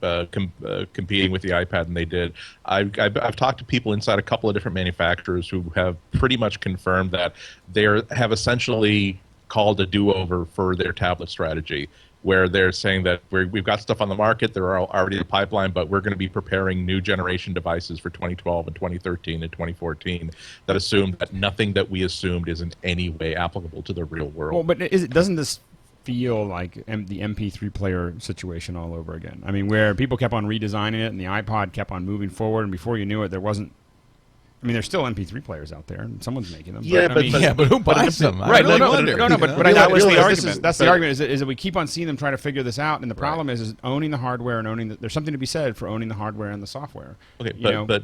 competing with the iPad than they did. I've talked to people inside a couple of different manufacturers who have pretty much confirmed that they have essentially called a do-over for their tablet strategy, where they're saying that we've got stuff on the market, they're already in the pipeline, but we're going to be preparing new generation devices for 2012 and 2013 and 2014 that assume that nothing that we assumed is in any way applicable to the real world. Well, but doesn't this feel like the MP3 player situation all over again? I mean, where people kept on redesigning it and the iPod kept on moving forward, and before you knew it, there wasn't. I mean, there's still MP3 players out there, and someone's making them. Yeah, but who buys them? Right? I really No, wonder. but that was the realize argument. That's the argument. Is that we keep on seeing them try to figure this out, and the problem is owning the hardware and owning. There's something to be said for owning the hardware and the software. Okay, but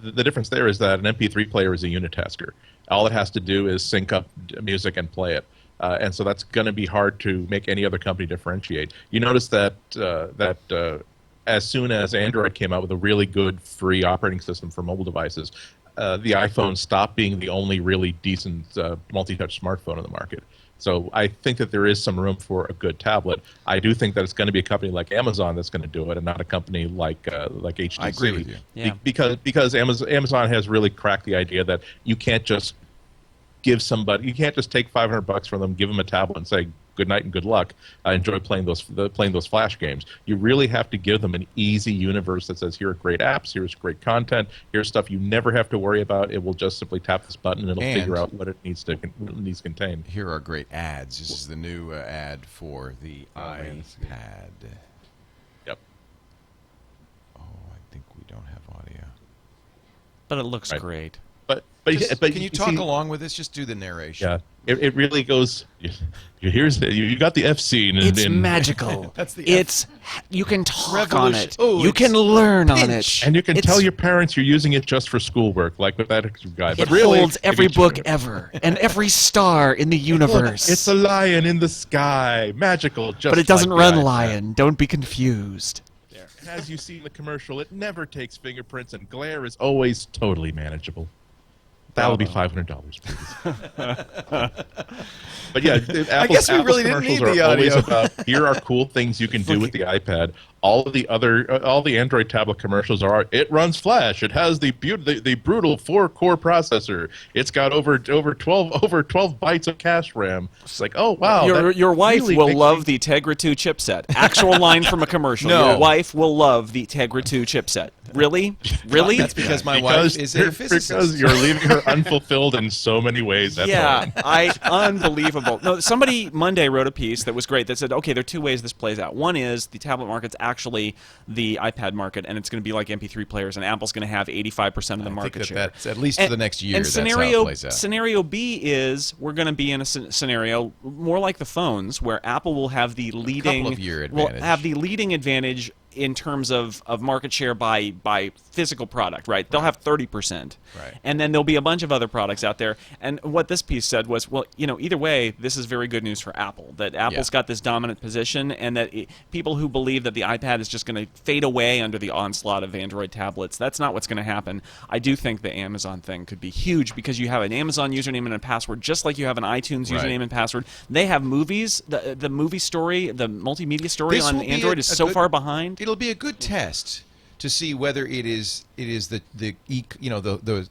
the difference there is that an MP3 player is a unit tasker. All it has to do is sync up music and play it. And so that's going to be hard to make any other company differentiate. You notice that as soon as Android came out with a really good free operating system for mobile devices, the iPhone stopped being the only really decent multi-touch smartphone in the market. So I think that there is some room for a good tablet. I do think that it's going to be a company like Amazon that's going to do it, and not a company like HTC. I agree with you. Yeah. Because Amazon has really cracked the idea that you can't just take $500 from them, give them a tablet, and say good night and good luck. Enjoy playing those Flash games. You really have to give them an easy universe that says, here are great apps, here's great content, here's stuff you never have to worry about. It will just simply tap this button and it'll figure out what it needs to contain. Here are great ads. This is the new ad for the iPad. Yep. Oh, I think we don't have audio. But it looks great. But Can you talk along with this? Just do the narration. Yeah. It really goes. You got the F scene. It's magical. That's the you can talk Revolution. on it. Oh, you can learn on it. pinch. And you can tell your parents you're using it just for schoolwork, like with that guy. It But really, holds every book ever and every star in the universe. It's a lion in the sky, magical. Just but it doesn't like run the iPad. lion. Don't be confused. As you see in the commercial, it never takes fingerprints, and glare is always totally manageable. That'll be $500, please. But yeah, I guess we really didn't commercials need the are always audio. about, here are cool things you can do with the iPad. All the Android tablet commercials are, it runs Flash. It has the brutal 4-core processor. It's got over 12 bytes of cache RAM. It's like, oh wow, Your wife really will makes love me- the Tegra 2 chipset. Actual line from a commercial. No. Your wife will love the Tegra 2 chipset. Really? Really? That's because my wife is a physicist. Because you're leaving her unfulfilled in so many ways. That's Yeah, all. unbelievable. No, somebody Monday wrote a piece that was great that said, okay, there are two ways this plays out. One is the tablet market's actually the iPad market, and it's going to be like MP3 players, and Apple's going to have 85% of the market share. That's at least for the next year. And That's how it plays out. scenario B is we're going to be in a scenario more like the phones, where Apple will have the leading couple of year will advantage. have the leading advantage in terms of market share by physical product, right? They'll have 30%. Right. And then there'll be a bunch of other products out there. And what this piece said was, well, either way, this is very good news for Apple, that Apple's got this dominant position, and that people who believe that the iPad is just going to fade away under the onslaught of Android tablets, that's not what's going to happen. I do think the Amazon thing could be huge because you have an Amazon username and a password, just like you have an iTunes username and password. They have movies. The movie story, the multimedia story This on will be Android is so good- far behind. It'll be a good test to see whether it is the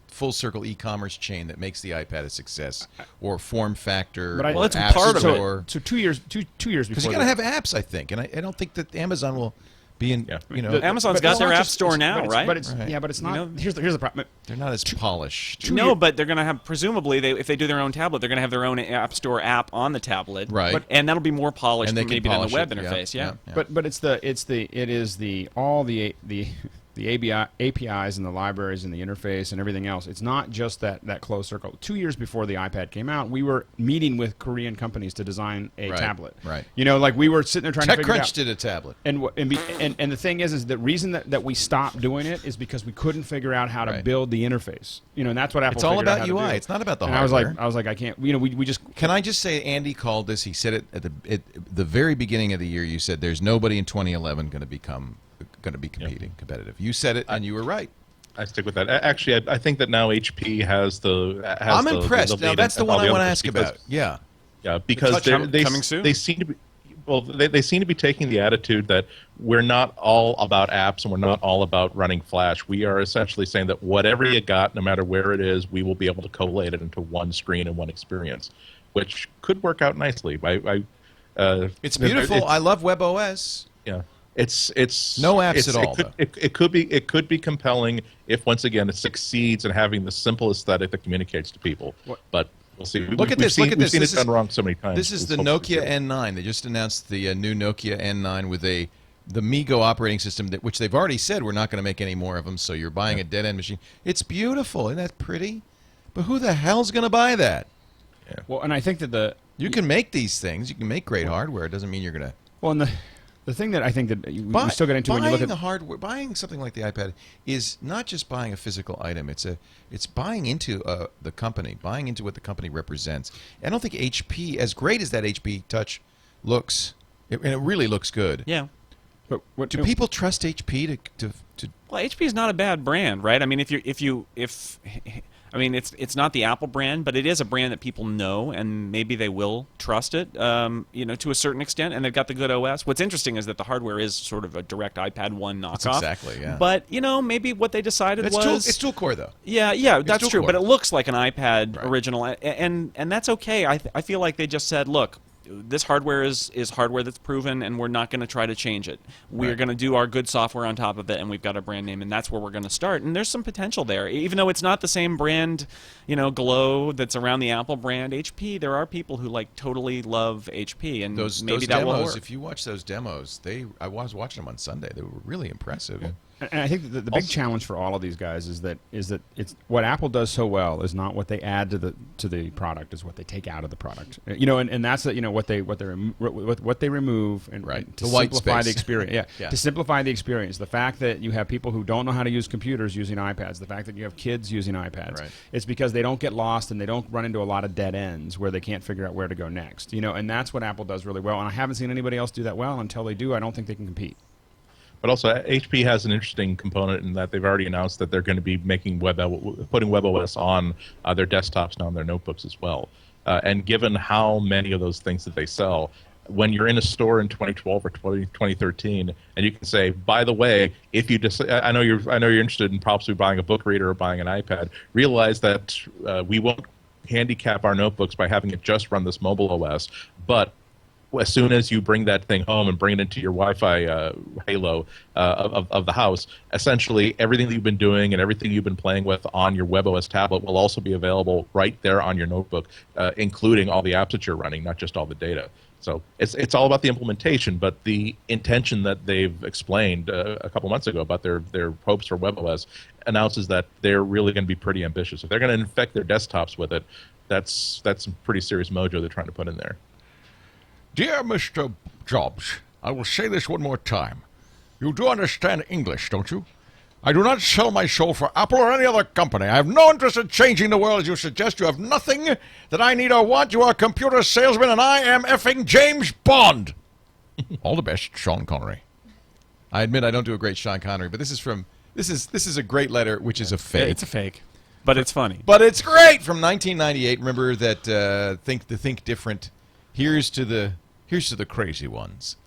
full circle e-commerce chain that makes the iPad a success, or form factor, But I- or Well, it's app part of it. store. So 2 years, two years Because before. you got to have apps, I think, and I don't think that Amazon will be in. Amazon's got their app store now, right? But it's Right. yeah, but it's not. know- Here's the problem. They're not as polished. No, but they're going to have, presumably, if they do their own tablet, they're going to have their own App Store app on the tablet. Right. And that'll be more polished And they maybe can than the polish web it, interface, yeah. But it is all the APIs and the libraries and the interface and everything else. It's not just that closed circle. 2 years before the iPad came out, we were meeting with Korean companies to design a Right, tablet. right. Like we were sitting there trying to figure it TechCrunch out. did a tablet. And the thing is the reason that we stopped doing it is because we couldn't figure out how to Right. build the interface. And that's what Apple. It's all figured out about how to UI. do. It's not about the and hardware. I was like, I can't. We just. Can I just say, Andy called this. He said it at the very beginning of the year. You said there's nobody in 2011 going to be competitive. You said it, and you were right. I stick with that. Actually, I think that now HP has the. I'm impressed. Now lead that's in the one all I the want to other ask because- about. Yeah. Yeah, because Touch they coming soon? they seem to be. Well, they seem to be taking the attitude that we're not all about apps and we're not all about running Flash. We are essentially saying that whatever you got, no matter where it is, we will be able to collate it into one screen and one experience, which could work out nicely. It's beautiful. I love WebOS. Yeah, it's No apps it's, at all, though. It could be compelling if once again it succeeds in having the simple aesthetic that communicates to people. But we'll see. Look at this. Look at We've this. seen This it done wrong so many times. This is the Let's hope Nokia it's N9. They just announced the new Nokia N9 with the MeeGo operating system, which they've already said we're not going to make any more of them. So you're buying a dead-end machine. It's beautiful. Isn't that pretty? But who the hell's going to buy that? Well, and I think that You can make these things. You can make great hardware. It doesn't mean you're going to. Well, and the thing that I think that we still get into when you look at the hardware, buying something like the iPad is not just buying a physical item. It's buying into the company, buying into what the company represents. I don't think HP, as great as that HP Touch looks, and it really looks good. Yeah. But what Do people trust HP to? Well, HP is not a bad brand, right? I mean, it's not the Apple brand, but it is a brand that people know, and maybe they will trust it, to a certain extent. And they've got the good OS. What's interesting is that the hardware is sort of a direct iPad 1 knockoff. That's exactly, yeah. But maybe what they decided was it's dual core though. Yeah, that's dual true. core. But it looks like an iPad Right. original, and that's okay. I feel like they just said, look, this hardware is hardware that's proven, and we're not going to try to change it. We're Right. going to do our good software on top of it, and we've got a brand name, and that's where we're going to start. And there's some potential there, even though it's not the same brand, glow that's around the Apple brand. HP, there are people who totally love HP, and Those maybe that demos. will work. If you watch those demos, I was watching them on Sunday. They were really impressive. And I think that the big challenge for all of these guys is that it's what Apple does so well is not what they add to the product, is what they take out of the product. And that's what they remove and Right. to The white simplify space. the experience. Yeah. Yeah. To simplify the experience. The fact that you have people who don't know how to use computers using iPads, the fact that you have kids using iPads, Right. it's because they don't get lost and they don't run into a lot of dead ends where they can't figure out where to go next. And that's what Apple does really well. And I haven't seen anybody else do that well. Until they do, I don't think they can compete. But also, HP has an interesting component in that they've already announced that they're going to be putting WebOS on their desktops now, on their notebooks as well. And given how many of those things that they sell, when you're in a store in 2012 or 2013, and you can say, by the way, if you just, I know you're interested in possibly buying a book reader or buying an iPad, realize that we won't handicap our notebooks by having it just run this mobile OS, but as soon as you bring that thing home and bring it into your Wi-Fi halo of the house, essentially everything that you've been doing and everything you've been playing with on your WebOS tablet will also be available right there on your notebook, including all the apps that you're running, not just all the data. So it's all about the implementation, but the intention that they've explained a couple months ago about their hopes for WebOS announces that they're really going to be pretty ambitious. If they're going to infect their desktops with it, that's some pretty serious mojo they're trying to put in there. Dear Mr. Jobs, I will say this one more time. You do understand English, don't you? I do not sell my soul for Apple or any other company. I have no interest in changing the world as you suggest. You have nothing that I need or want. You are a computer salesman, and I am effing James Bond. All the best, Sean Connery. I admit I don't do a great Sean Connery, but this is a great letter, which is a fake. It's a fake, but it's funny. But it's great from 1998. Remember that think different. Here's to the crazy ones.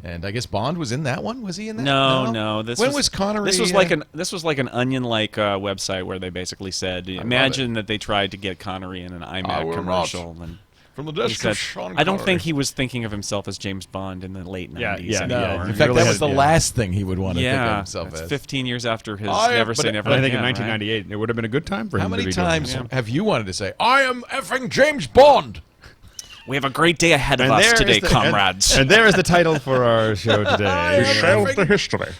And I guess Bond was in that one. Was he in that? No. When was Connery? This was like an Onion-like website where they basically said, imagine that they tried to get Connery in an iMac commercial. And from the desk of Sean I don't Connery. think he was thinking of himself as James Bond in the late 90s anymore. In fact, that was the last thing he would want to think of himself it's as. 15 years after his Never Say Never I think Again, in 1998 it would have been a good time for him. How many to be doing times that. have you wanted to say, I am effing James Bond? We have a great day ahead of us today, comrades. And there is the title for our show today. Shelve the history.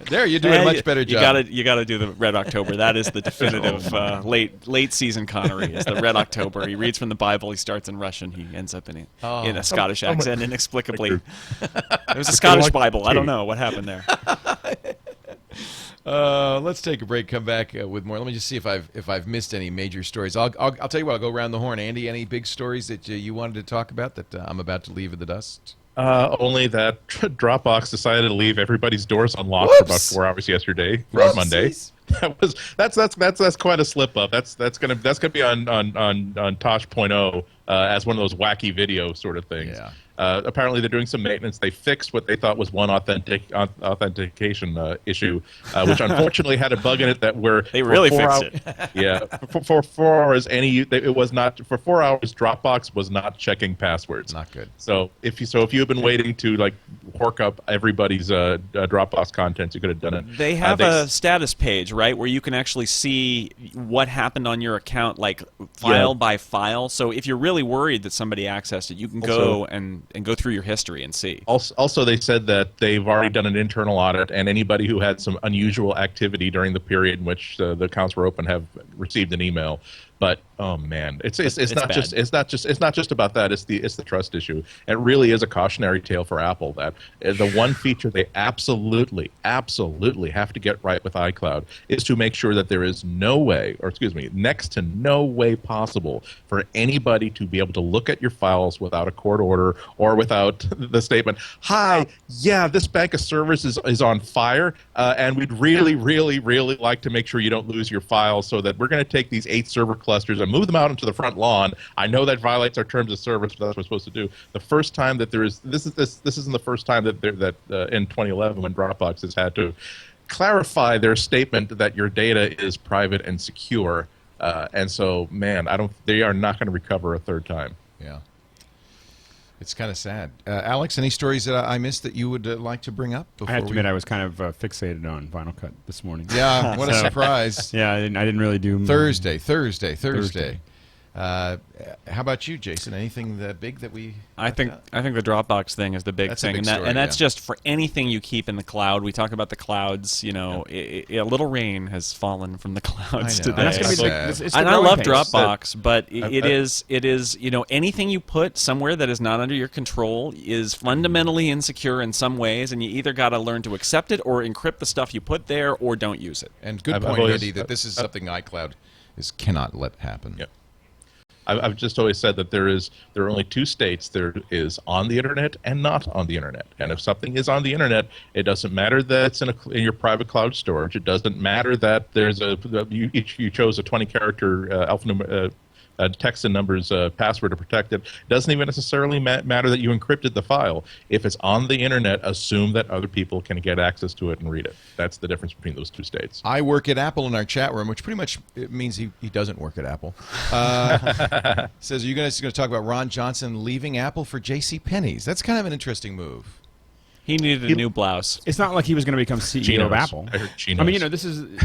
There, you're doing a much better job. You gotta do the Red October. That is the definitive late season Connery. Is the Red October. He reads from the Bible. He starts in Russian. He ends up in a Scottish accent inexplicably. It was a Scottish Bible. I don't know what happened there. Let's take a break. Come back with more. Let me just see if I've missed any major stories. I'll tell you what. I'll go around the horn. Andy, any big stories that you wanted to talk about that I'm about to leave in the dust? Only that Dropbox decided to leave everybody's doors unlocked for about 4 hours yesterday, on Monday. That's quite a slip up. That's gonna be on Tosh.0 as one of those wacky video sort of things. Yeah. Apparently, they're doing some maintenance. They fixed what they thought was one authentication issue, which unfortunately had a bug in it that they really fixed it. Yeah, for 4 hours, it was not for 4 hours. Dropbox was not checking passwords. Not good. So if you've been waiting to like hork up everybody's Dropbox contents, you could have done it. They have a status page, right, where you can actually see what happened on your account, like file by file. So if you're really worried that somebody accessed it, you can go and go through your history and see. Also, they said that they've already done an internal audit, and anybody who had some unusual activity during the period in which the accounts were open have received an email. But oh man, it's not just about that. It's the trust issue. It really is a cautionary tale for Apple that the one feature they absolutely have to get right with iCloud is to make sure that there is next to no way possible for anybody to be able to look at your files without a court order or without the statement, "Hi, yeah, this bank of servers is on fire, and we'd really like to make sure you don't lose your files, so that we're going to take these 8 server clusters and move them out into the front lawn. I know that violates our terms of service, but that's what we're supposed to do." The first time that this isn't the first time that in 2011 when Dropbox has had to clarify their statement that your data is private and secure, and so they are not going to recover a third time. Yeah. It's kind of sad. Alex, any stories that I missed that you would like to bring up? I have to admit, I was kind of fixated on Final Cut this morning. Yeah, what a surprise. Yeah, I didn't really do... Thursday. How about you, Jason? Anything big that we... I think the Dropbox thing is the big thing, that's just for anything you keep in the cloud. We talk about the clouds. A little rain has fallen from the clouds today. And that's gonna be and I love Dropbox, but it is anything you put somewhere that is not under your control is fundamentally insecure in some ways, and you either got to learn to accept it or encrypt the stuff you put there, or don't use it. And good point, Andy, that this is something iCloud cannot let happen. Yep. I've just always said that there are only 2 states. There is on the internet and not on the internet. And if something is on the internet, it doesn't matter that it's in your private cloud storage. It doesn't matter that you chose a 20-character alphanumeric text and numbers password to protect it. It doesn't even necessarily matter that you encrypted the file. If it's on the internet, assume that other people can get access to it and read it. That's the difference between those 2 states. I work at Apple in our chat room, which pretty much means he doesn't work at Apple. Says, are you going to talk about Ron Johnson leaving Apple for J.C. Penney's? That's kind of an interesting move. He needed a new blouse. It's not like he was going to become CEO of Apple. I heard Chinos. I mean,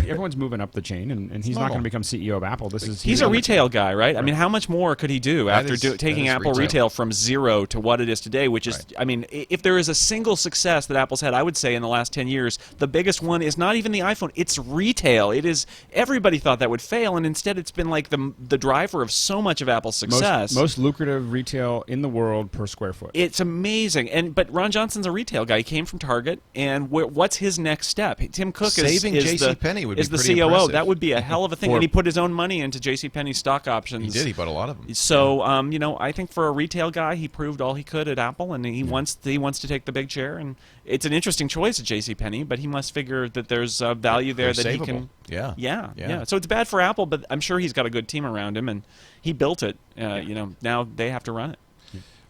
everyone's moving up the chain, and he's not going to become CEO of Apple. He's a retail guy, right? I mean, how much more could he do after taking Apple retail from 0 to what it is today? Which is, I mean, if there is a single success that Apple's had, I would say in the last 10 years, the biggest one is not even the iPhone. It's retail. It is. Everybody thought that would fail, and instead, it's been like the driver of so much of Apple's success. Most lucrative retail in the world per square foot. It's amazing, but Ron Johnson's a retail guy. guy. He came from Target, and what's his next step? Tim Cook Saving is JCPenney would be the pretty COO. impressive. That would be a hell of a thing. And he put his own money into JCPenney stock options. He did. He bought a lot of them. So, I think for a retail guy, he proved all he could at Apple, and he wants to take the big chair. And it's an interesting choice at JCPenney, but he must figure that there's value there that he can. Yeah. So it's bad for Apple, but I'm sure he's got a good team around him, and he built it. Now they have to run it.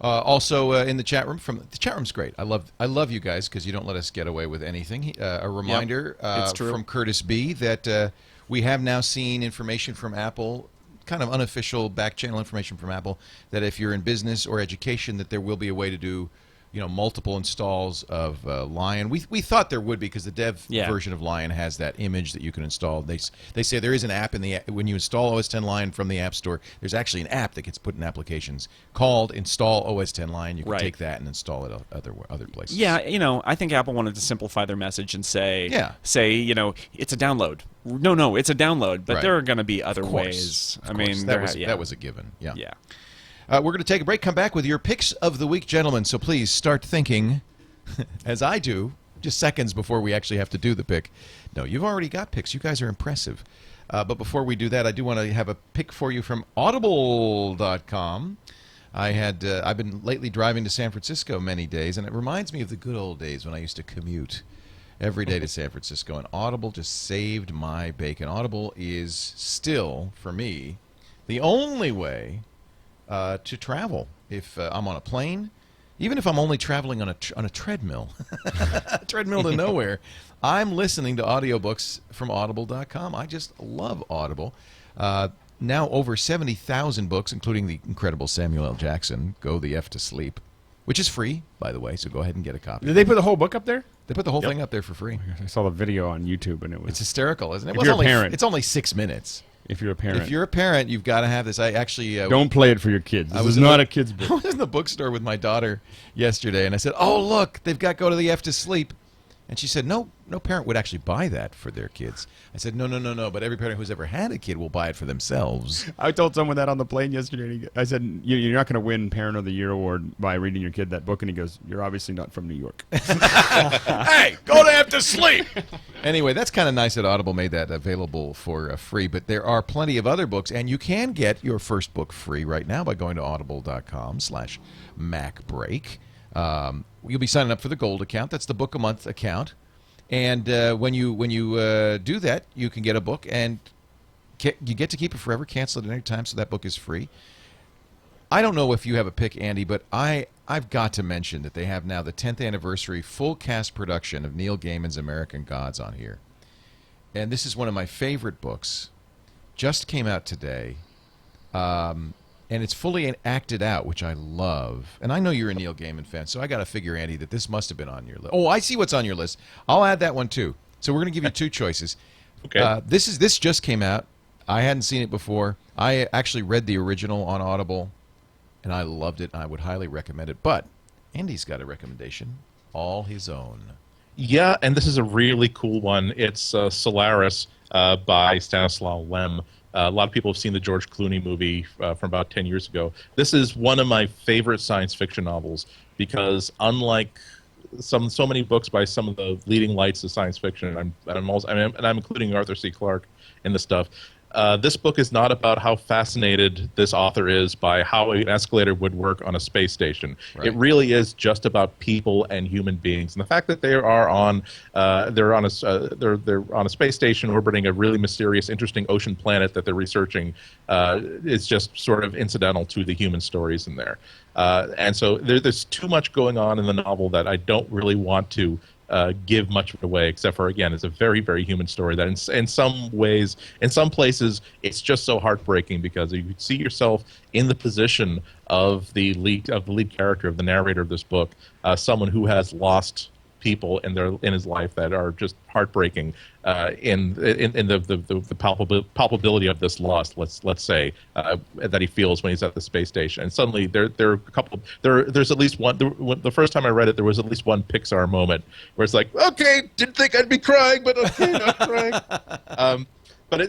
Also in the chat room, the chat room's great. I love you guys because you don't let us get away with anything. A reminder from Curtis B that we have now seen information from Apple, kind of unofficial back channel information from Apple, that if you're in business or education, that there will be a way to do multiple installs of Lion. We thought there would be because the dev version of Lion has that image that you can install. They say there is an app when you install OS X Lion from the App Store. There's actually an app that gets put in applications called Install OS X Lion. You can take that and install it other places. Yeah, I think Apple wanted to simplify their message and say it's a download. No, it's a download, but there are going to be other ways. I mean, that was a given. Yeah. We're going to take a break, come back with your picks of the week, gentlemen. So please start thinking, as I do, just seconds before we actually have to do the pick. No, you've already got picks. You guys are impressive. But before we do that, I do want to have a pick for you from Audible.com. I've been lately driving to San Francisco many days, and it reminds me of the good old days when I used to commute every day to San Francisco, and Audible just saved my bacon. Audible is still, for me, the only way to travel. If I'm on a plane, even if I'm only traveling on a treadmill, treadmill to nowhere, I'm listening to audiobooks from Audible.com. I just love Audible. Now over 70,000 books, including the incredible Samuel L. Jackson, Go the F to Sleep, which is free, by the way, so go ahead and get a copy. Did they put the whole book up there? They put the whole thing up there for free. I saw the video on YouTube, and it's hysterical, isn't it? If you're a parent. It's only 6 minutes. If you're a parent. If you're a parent, you've got to have this. I actually... Don't play it for your kids. This is not a kid's book. I was in the bookstore with my daughter yesterday, and I said, oh, look, they've got Go to the F to Sleep. And she said, no parent would actually buy that for their kids. I said, no, but every parent who's ever had a kid will buy it for themselves. I told someone that on the plane yesterday. I said, you're not going to win Parent of the Year award by reading your kid that book. And he goes, you're obviously not from New York. Hey, go to F to Sleep! Anyway, that's kind of nice that Audible made that available for free. But there are plenty of other books, and you can get your first book free right now by going to audible.com/MacBreak. You'll be signing up for the Gold account. That's the book a month account, and when you do that, you can get a book, and you get to keep it forever, cancel it at any time, so that book is free. I don't know if you have a pick, Andy, but I've got to mention that they have now the 10th anniversary full cast production of Neil Gaiman's American Gods on here, and this is one of my favorite books. Just came out today. And it's fully acted out, which I love. And I know you're a Neil Gaiman fan, so I got to figure, Andy, that this must have been on your list. Oh, I see what's on your list. I'll add that one, too. So we're going to give you two choices. Okay. This just came out. I hadn't seen it before. I actually read the original on Audible, and I loved it, and I would highly recommend it. But Andy's got a recommendation, all his own. Yeah, and this is a really cool one. It's Solaris by Stanislaw Lem. A lot of people have seen the George Clooney movie from about 10 years ago. This is one of my favorite science fiction novels because, unlike so many books by some of the leading lights of science fiction, and I'm including Arthur C. Clarke in the stuff. This book is not about how fascinated this author is by how an escalator would work on a space station. Right. It really is just about people and human beings, and the fact that they are on they're on a space station orbiting a really mysterious, interesting ocean planet that they're researching is just sort of incidental to the human stories in there. And so there's too much going on in the novel that I don't really want to give much of it away, except for, again, it's a very, very human story that in some ways, in some places, it's just so heartbreaking because you see yourself in the position of the lead character, of the narrator of this book, someone who has lost people in his life that are just heartbreaking in the palpability of this loss, let's say, that he feels when he's at the space station. And suddenly there's at least one. The first time I read it, there was at least one Pixar moment where it's like, okay, didn't think I'd be crying, but okay, not crying. But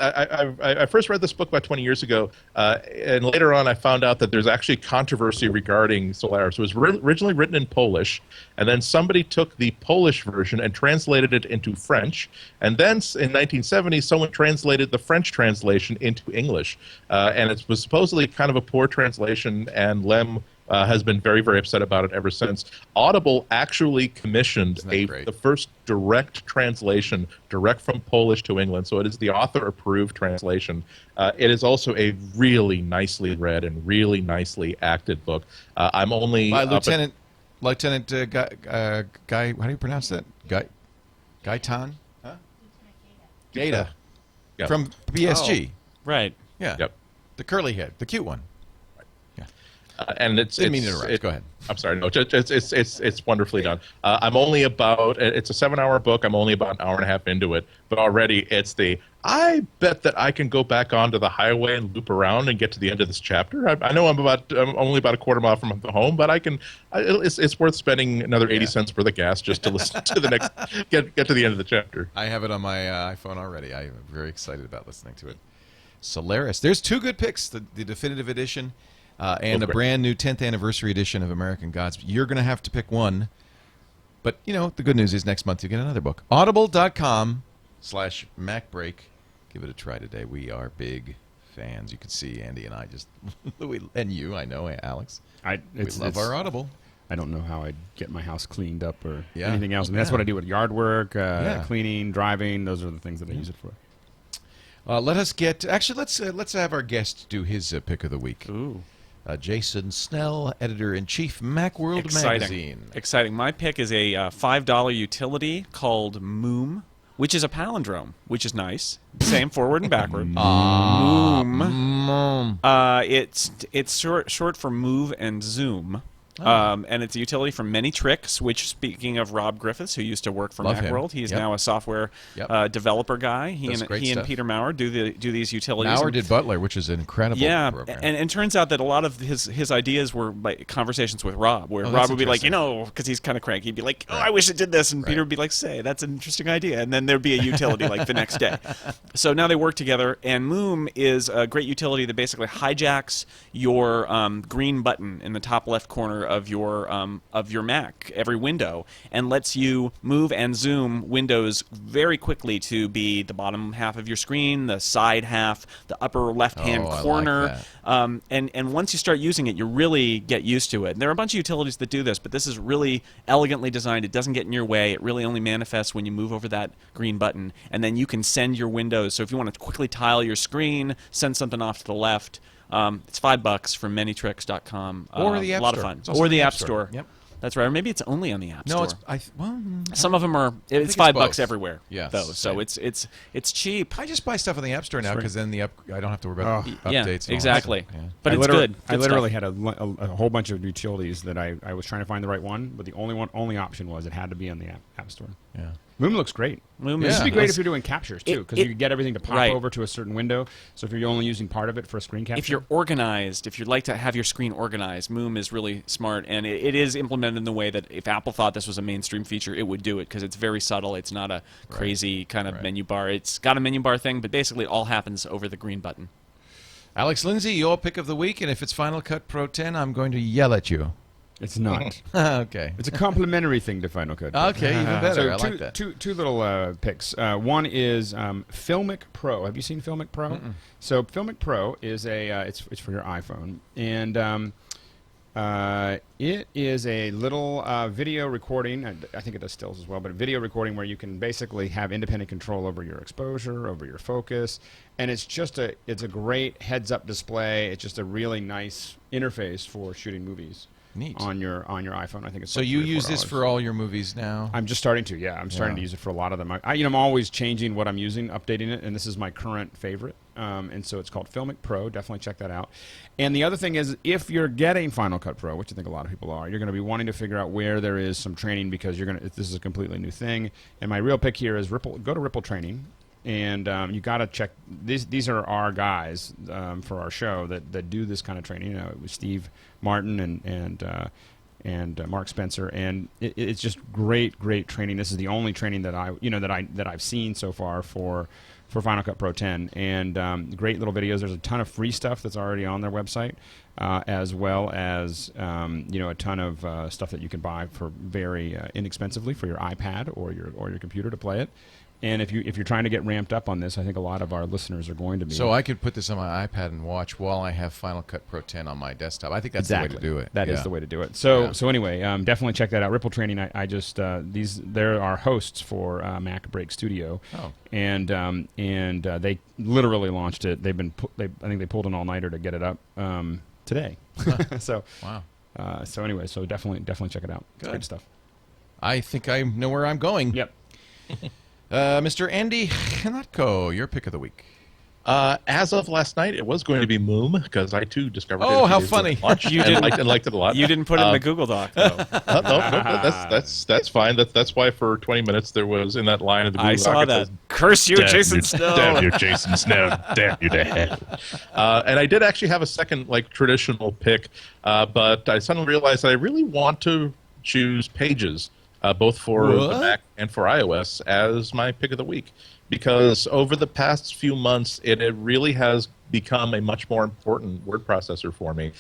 I first read this book about 20 years ago, and later on I found out that there's actually controversy regarding Solaris. It was originally written in Polish, and then somebody took the Polish version and translated it into French, and then in 1970 someone translated the French translation into English, and it was supposedly kind of a poor translation, and Lem has been very, very upset about it ever since. Audible actually commissioned the first direct translation, direct from Polish to England, so it is the author-approved translation. It is also a really nicely read and really nicely acted book. I'm only... By Lieutenant Guy, how do you pronounce that? Gaitan? Huh? Gata. Yep. From BSG. Right. Yeah. Yep. The curly head, the cute one. And it's Didn't mean to interrupt. Go ahead. I'm sorry. No, it's wonderfully done. I'm only about. It's a 7-hour book. I'm only about an hour and a half into it, but already it's the. I bet that I can go back onto the highway and loop around and get to the end of this chapter. I know I'm only about a quarter mile from home, but I can. It's worth spending another 80 cents for the gas just to listen to the next. Get to the end of the chapter. I have it on my iPhone already. I am very excited about listening to it. Solaris. There's 2 good picks: the definitive edition. And a brand new 10th anniversary edition of American Gods. You're going to have to pick one. But, the good news is next month you get another book. Audible.com/MacBreak. Give it a try today. We are big fans. You can see Andy and I just... and you, I know, Alex. We love our Audible. I don't know how I'd get my house cleaned up or anything else. I mean, that's what I do with yard work, cleaning, driving. Those are the things that I use it for. Let us get... Actually, let's have our guest do his pick of the week. Ooh. Jason Snell, editor-in-chief, Macworld Magazine. Exciting. My pick is a $5 utility called Moom, which is a palindrome, which is nice. Same forward and backward. Moom. It's short for move and zoom. And it's a utility from Many Tricks, which, speaking of Rob Griffiths, who used to work for Macworld, he's now a software developer guy. He and Peter Maurer do these utilities. Maurer did Butler, which is an incredible program. And it turns out that a lot of his ideas were like conversations with Rob, where Rob would be like, because he's kind of cranky, he'd be like, I wish it did this, and Peter would be like, that's an interesting idea, and then there'd be a utility like the next day. So now they work together, and Moom is a great utility that basically hijacks your green button in the top left corner of your Mac, every window, and lets you move and zoom windows very quickly to be the bottom half of your screen, the side half, the upper left-hand corner. And once you start using it, you really get used to it. And there are a bunch of utilities that do this, but this is really elegantly designed. It doesn't get in your way. It really only manifests when you move over that green button, and then you can send your windows. So if you want to quickly tile your screen, send something off to the left, it's $5 from manytricks.com. Or the App Store. A lot of fun. Or the App Store. Yep. That's right. Or maybe it's only on the App Store. Some of them are. It's $5 everywhere. Yeah. Though, so it's cheap. I just buy stuff on the App Store now because then I don't have to worry about updates. Yeah, exactly. Yeah. But it's good. I literally had a whole bunch of utilities that I was trying to find the right one, but the only option was it had to be on the App Store. Yeah. Moom looks great. This would be great if you're doing captures too, because you can get everything to pop over to a certain window. So if you're only using part of it for a screen capture, if you're organized, if you'd like to have your screen organized, Moom is really smart, and it is implemented in the way that if Apple thought this was a mainstream feature, it would do it, because it's very subtle. It's not a crazy kind of menu bar. It's got a menu bar thing, but basically all happens over the green button. Alex Lindsay, your pick of the week, and if it's Final Cut Pro 10, I'm going to yell at you. It's not. Okay. It's a complimentary thing to Final Cut. Okay, even better. So I like that. Two little picks. One is Filmic Pro. Have you seen Filmic Pro? Mm-mm. So Filmic Pro is it's for your iPhone, and it is a little video recording. I think it does stills as well, but a video recording where you can basically have independent control over your exposure, over your focus, and it's a great heads-up display. It's just a really nice interface for shooting movies. Neat. On your iPhone. I think it's so. like You $3 or use $4. this for all your movies now? I'm just starting to. Yeah, I'm starting to use it for a lot of them. I'm always changing what I'm using, updating it, and this is my current favorite. And so it's called Filmic Pro. Definitely check that out. And the other thing is, if you're getting Final Cut Pro, which I think a lot of people are, you're going to be wanting to figure out where there is some training, because this is a completely new thing. And my real pick here is Ripple. Go to Ripple Training. And you got to check. These are our guys for our show that do this kind of training. It was Steve Martin and Mark Spencer, and it's just great training. This is the only training that I've seen so far for for Final Cut Pro 10, and great little videos. There's a ton of free stuff that's already on their website, as well as a ton of stuff that you can buy for very inexpensively for your iPad or your computer to play it. And if you're trying to get ramped up on this, I think a lot of our listeners are going to be. So I could put this on my iPad and watch while I have Final Cut Pro 10 on my desktop. I think that's the way to do it. That is the way to do it. So anyway, definitely check that out. Ripple Training. I just there are hosts for MacBreak Studio, and they literally launched it. I think they pulled an all-nighter to get it up today. So wow. So anyway, so definitely check it out. It's great stuff. I think I know where I'm going. Yep. Mr. Andy Ihnatko, your pick of the week. As of last night, it was going to be Moom, because I too discovered it. Oh, how funny! You didn't liked it a lot. You didn't put it in the Google Doc, though. No, that's fine. That's why for 20 minutes there was in that line of the Google I Doc. saw that. Curse you, Jason Snell! Damn you, Jason Snell! Damn you to hell! And I did actually have a second traditional pick, but I suddenly realized that I really want to choose Pages. Both for the Mac and for iOS as my pick of the week, because over the past few months it really has become a much more important word processor for me.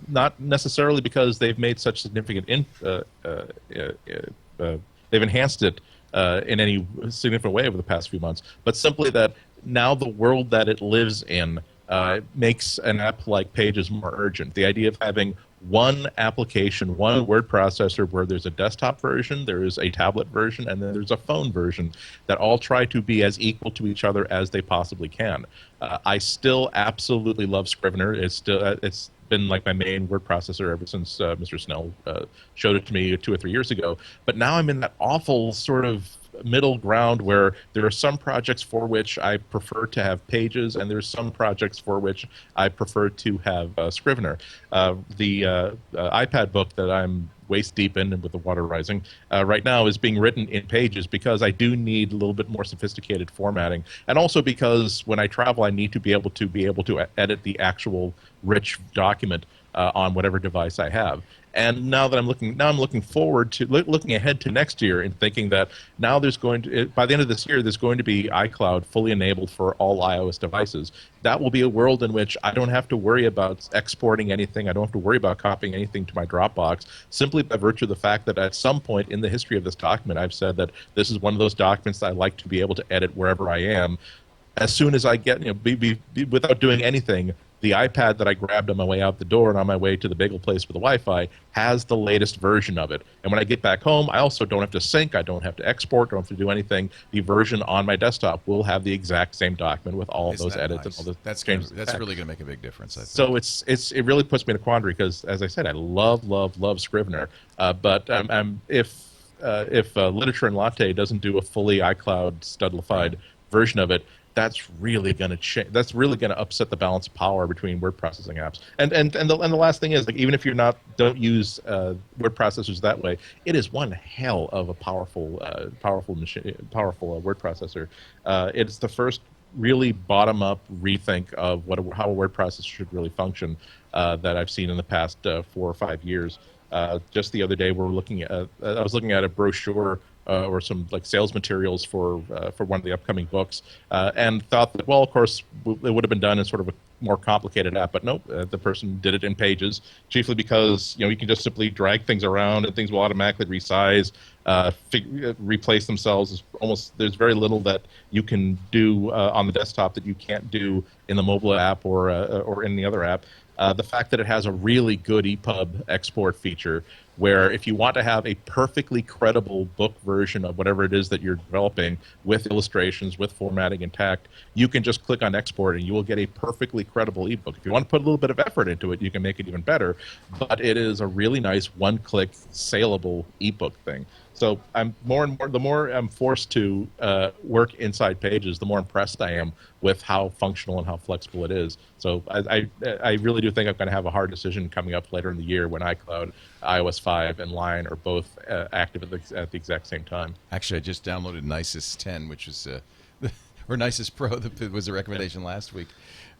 Not necessarily because they've made such significant they've enhanced it in any significant way over the past few months, but simply that now the world that it lives in makes an app like Pages more urgent. The idea of having one application, one word processor where there's a desktop version, there is a tablet version, and then there's a phone version that all try to be as equal to each other as they possibly can. I still absolutely love Scrivener. It's been like my main word processor ever since Mr. Snell showed it to me 2 or 3 years ago. But now I'm in that awful sort of middle ground where there are some projects for which I prefer to have Pages, and there's some projects for which I prefer to have Scrivener. The iPad book that I'm waist deep in with the water rising right now is being written in Pages because I do need a little bit more sophisticated formatting, and also because when I travel I need to be able to edit the actual rich document on whatever device I have. And now I'm looking forward to looking ahead to next year and thinking that now by the end of this year there's going to be iCloud fully enabled for all iOS devices. That will be a world in which I don't have to worry about exporting anything. I don't have to worry about copying anything to my Dropbox, simply by virtue of the fact that at some point in the history of this document I've said that this is one of those documents that I like to be able to edit wherever I am. As soon as I get, without doing anything, the iPad that I grabbed on my way out the door and on my way to the bagel place for the Wi-Fi has the latest version of it. And when I get back home, I also don't have to sync, I don't have to export, don't have to do anything. The version on my desktop will have the exact same document with all those edits and all the changes. That's really going to make a big difference, I think. So it really puts me in a quandary because, as I said, I love Scrivener. But if Literature and Latte doesn't do a fully iCloud studlified version of it, that's really going to change. That's really going to upset the balance of power between word processing apps. And the last thing is, even if don't use word processors that way, it is one hell of a powerful word processor. It's the first really bottom-up rethink of how a word processor should really function that I've seen in the past 4 or 5 years. Just the other day, I was looking at a brochure or some sales materials for one of the upcoming books, and thought that, well, of course, it would have been done in sort of a more complicated app, but nope, the person did it in Pages, chiefly because you can just simply drag things around and things will automatically resize, replace themselves. There's very little that you can do on the desktop that you can't do in the mobile app or in the other app. The fact that it has a really good EPUB export feature where if you want to have a perfectly credible book version of whatever it is that you're developing with illustrations, with formatting intact, you can just click on export and you will get a perfectly credible ebook. If you want to put a little bit of effort into it, you can make it even better, but it is a really nice one-click saleable ebook thing. So the more I'm forced to work inside Pages, the more impressed I am with how functional and how flexible it is. So I really do think I'm going to have a hard decision coming up later in the year when iCloud, iOS 5, and Lion are both active at the exact same time. Actually, I just downloaded Nisus 10, which was or Nisus Pro. That was a recommendation last week.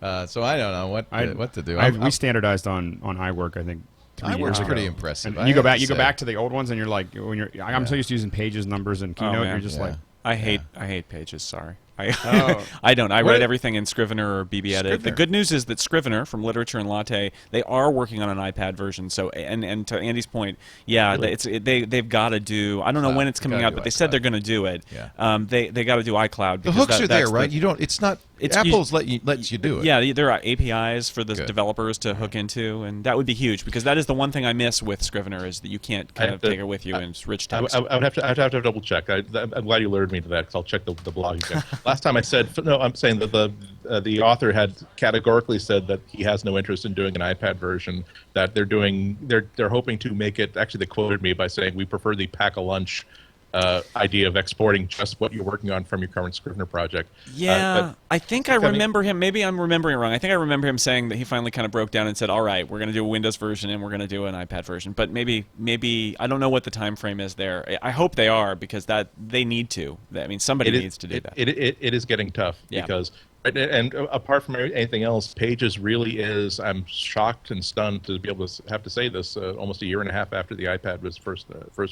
So I don't know what to do. We standardized on iWork, I think. iWork's pretty impressive. And you go back to the old ones, and you're like, I'm so used to using Pages, numbers, and Keynote. Oh, you're just like, I hate Pages. Sorry, I don't. I What? write everything in Scrivener or BB Edit. The Scrivener. good news is that Scrivener from Literature and Latte, they are working on an iPad version. So, and to Andy's point, yeah, they've got to do. I don't know Cloud. when it's They coming gotta out, do but they said iCloud. they're going to do it. Yeah. They got to do iCloud. The because hooks are there, that's right? the- You don't. It's not. It's- Apple's lets you do it. Yeah, there are APIs for the Good. developers to hook into, and that would be huge because that is the one thing I miss with Scrivener is that you can't kind of take it with you in rich text. I would have to double check. I'm glad you alerted me to that because I'll check the blog again. Last time I said no. I'm saying that the author had categorically said that he has no interest in doing an iPad version. That they're hoping to make it. Actually, they quoted me by saying we prefer the pack a lunch idea of exporting just what you're working on from your current Scrivener project. Yeah, I think I mean- remember him. Maybe I'm remembering it wrong. I think I remember him saying that he finally kind of broke down and said, "All right, we're going to do a Windows version and we're going to do an iPad version." But maybe I don't know what the time frame is there. I hope they are because that they need to. I mean, somebody needs to do that. It is getting tough Yeah. because. And apart from anything else, Pages really is. I'm shocked and stunned to be able to have to say this almost a year and a half after the iPad was first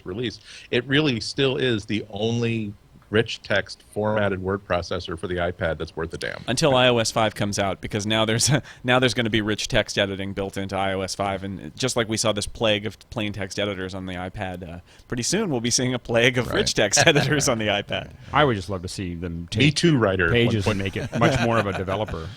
released. It really still is the only rich text formatted word processor for the iPad that's worth a damn. Until iOS 5 comes out, because now there's going to be rich text editing built into iOS 5, and just like we saw this plague of plain text editors on the iPad, pretty soon we'll be seeing a plague of rich text editors on the iPad. I would just love to see them Me take Too writer. Pages and make it much more of a developer.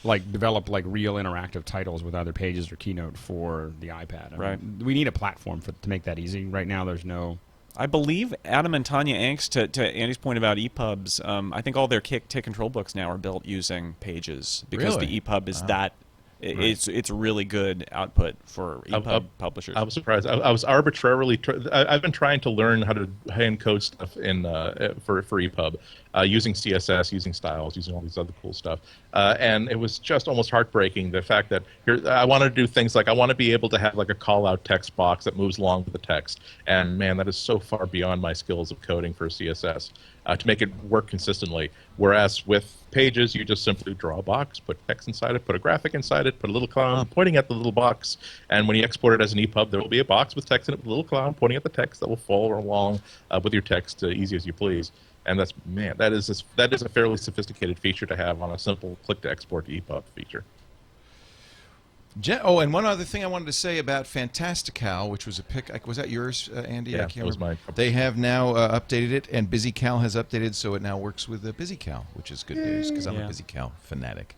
Like develop like real interactive titles with either Pages or Keynote for the iPad. Right. We need a platform to make that easy. Right now, there's no. I believe Adam and Tanya Angst, to Andy's point about EPUBs, I think all their Tick control books now are built using Pages because Really? the EPUB is that. It's really good output for EPUB publishers. I was surprised. I was arbitrarily. I've been trying to learn how to hand code stuff in for EPUB using CSS, using styles, using all these other cool stuff, and it was just almost heartbreaking the fact that I wanted to do things like I want to be able to have like a call out text box that moves along with the text, and man, that is so far beyond my skills of coding for CSS to make it work consistently. Whereas with Pages, you just simply draw a box, put text inside it, put a graphic inside it, put a little clown pointing at the little box, and when you export it as an EPUB, there will be a box with text in it with a little clown pointing at the text that will follow along with your text easy as you please. And that is a fairly sophisticated feature to have on a simple click to export to EPUB feature. Oh, and one other thing I wanted to say about Fantastical, which was a pick. Was that yours, Andy? Yeah, I can't that was remember. mine. They have now updated it, and BusyCal has updated, so it now works with BusyCal, which is good news because I'm a Yeah. BusyCal fanatic.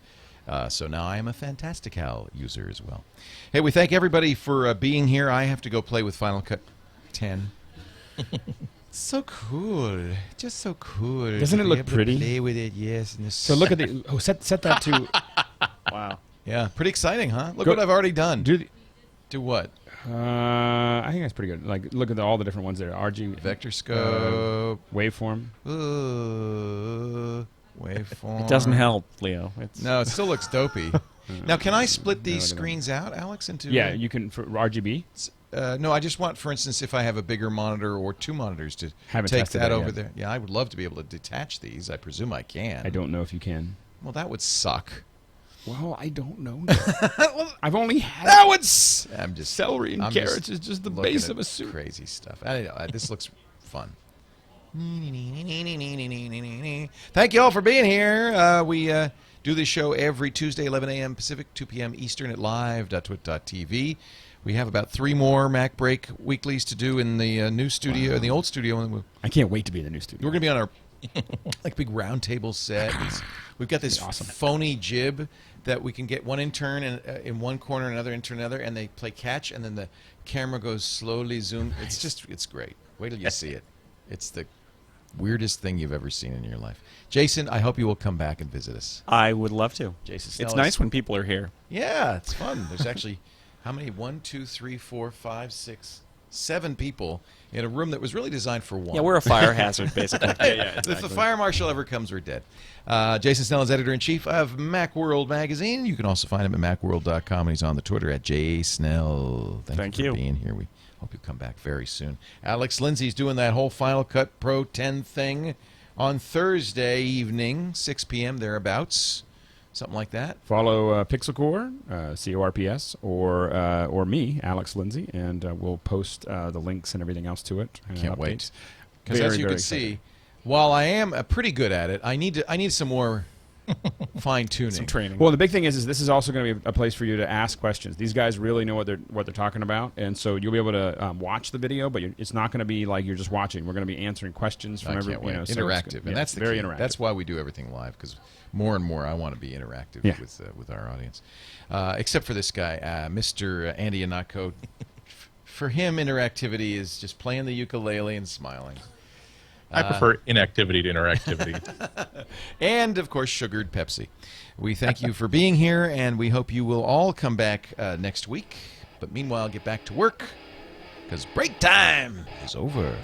So now I am a Fantastical user as well. Hey, we thank everybody for being here. I have to go play with Final Cut 10. So cool, just so cool. Doesn't to it be look able to pretty? Play with it, yes. And So look at the. Oh, set that to. Wow. yeah, pretty exciting, huh? Look Go- what I've already done. Do the, Do what? I think that's pretty good. Like, look at all the different ones there. RG Vector scope. waveform. Waveform. It doesn't help, Leo. No, it still looks dopey. Now, can I split No, these I don't. screens out, Alex, into? Yeah, you can for RGB. No, I just want, for instance, if I have a bigger monitor or two monitors, to Haven't take tested that that over yet. there. Yeah, I would love to be able to detach these. I presume I can. I don't know if you can. Well, that would suck. Well, I don't know. I've only had That would. I'm just celery and I'm carrots is just the looking base at of a soup. Crazy stuff. I don't know. This looks fun. Thank you all for being here. We do this show every Tuesday, 11 a.m. Pacific, 2 p.m. Eastern at live.twit.tv. We have about 3 more MacBreak weeklies to do in the new studio, in the old studio. And I can't wait to be in the new studio. we're going to be on our like big round table set. We've got this phony jib that we can get one intern in one corner, another intern in another, and they play catch, and then the camera goes slowly zoom. It's great. Wait till you see it. It's the weirdest thing you've ever seen in your life. Jason, I hope you will come back and visit us. I would love to. Jason Snell It's is- nice when people are here. Yeah, it's fun. There's actually how many? 1, 2, 3, 4, 5, 6, 7 people in a room that was really designed for one. Yeah, we're a fire hazard, basically. If the fire marshal ever comes, we're dead. Jason Snell is editor-in-chief of Macworld magazine. You can also find him at macworld.com, and he's on the Twitter at jsnell. Thank you for being here. We hope you come back very soon. Alex Lindsay's doing that whole Final Cut Pro 10 thing on Thursday evening, 6 p.m. thereabouts. Something like that. Follow Pixel Core, CORPS, or me, Alex Lindsay, and we'll post the links and everything else to it. Can't wait. updates. Because as Very, you very can see, while I am pretty good at it, I need some more fine tuning. Some training. Well, the big thing is this is also going to be a place for you to ask questions. These guys really know what they're talking about, and so you'll be able to watch the video, but it's not going to be like you're just watching. We're going to be answering questions from I can't wait. so Interactive, and that's the very key. interactive. That's why we do everything live, because more and more I want to be interactive Yeah. with our audience. Except for this guy, Mr. Andy Ihnatko. For him, interactivity is just playing the ukulele and smiling. I prefer inactivity to interactivity. And, of course, sugared Pepsi. We thank you for being here, and we hope you will all come back next week. But meanwhile, get back to work, because break time is over.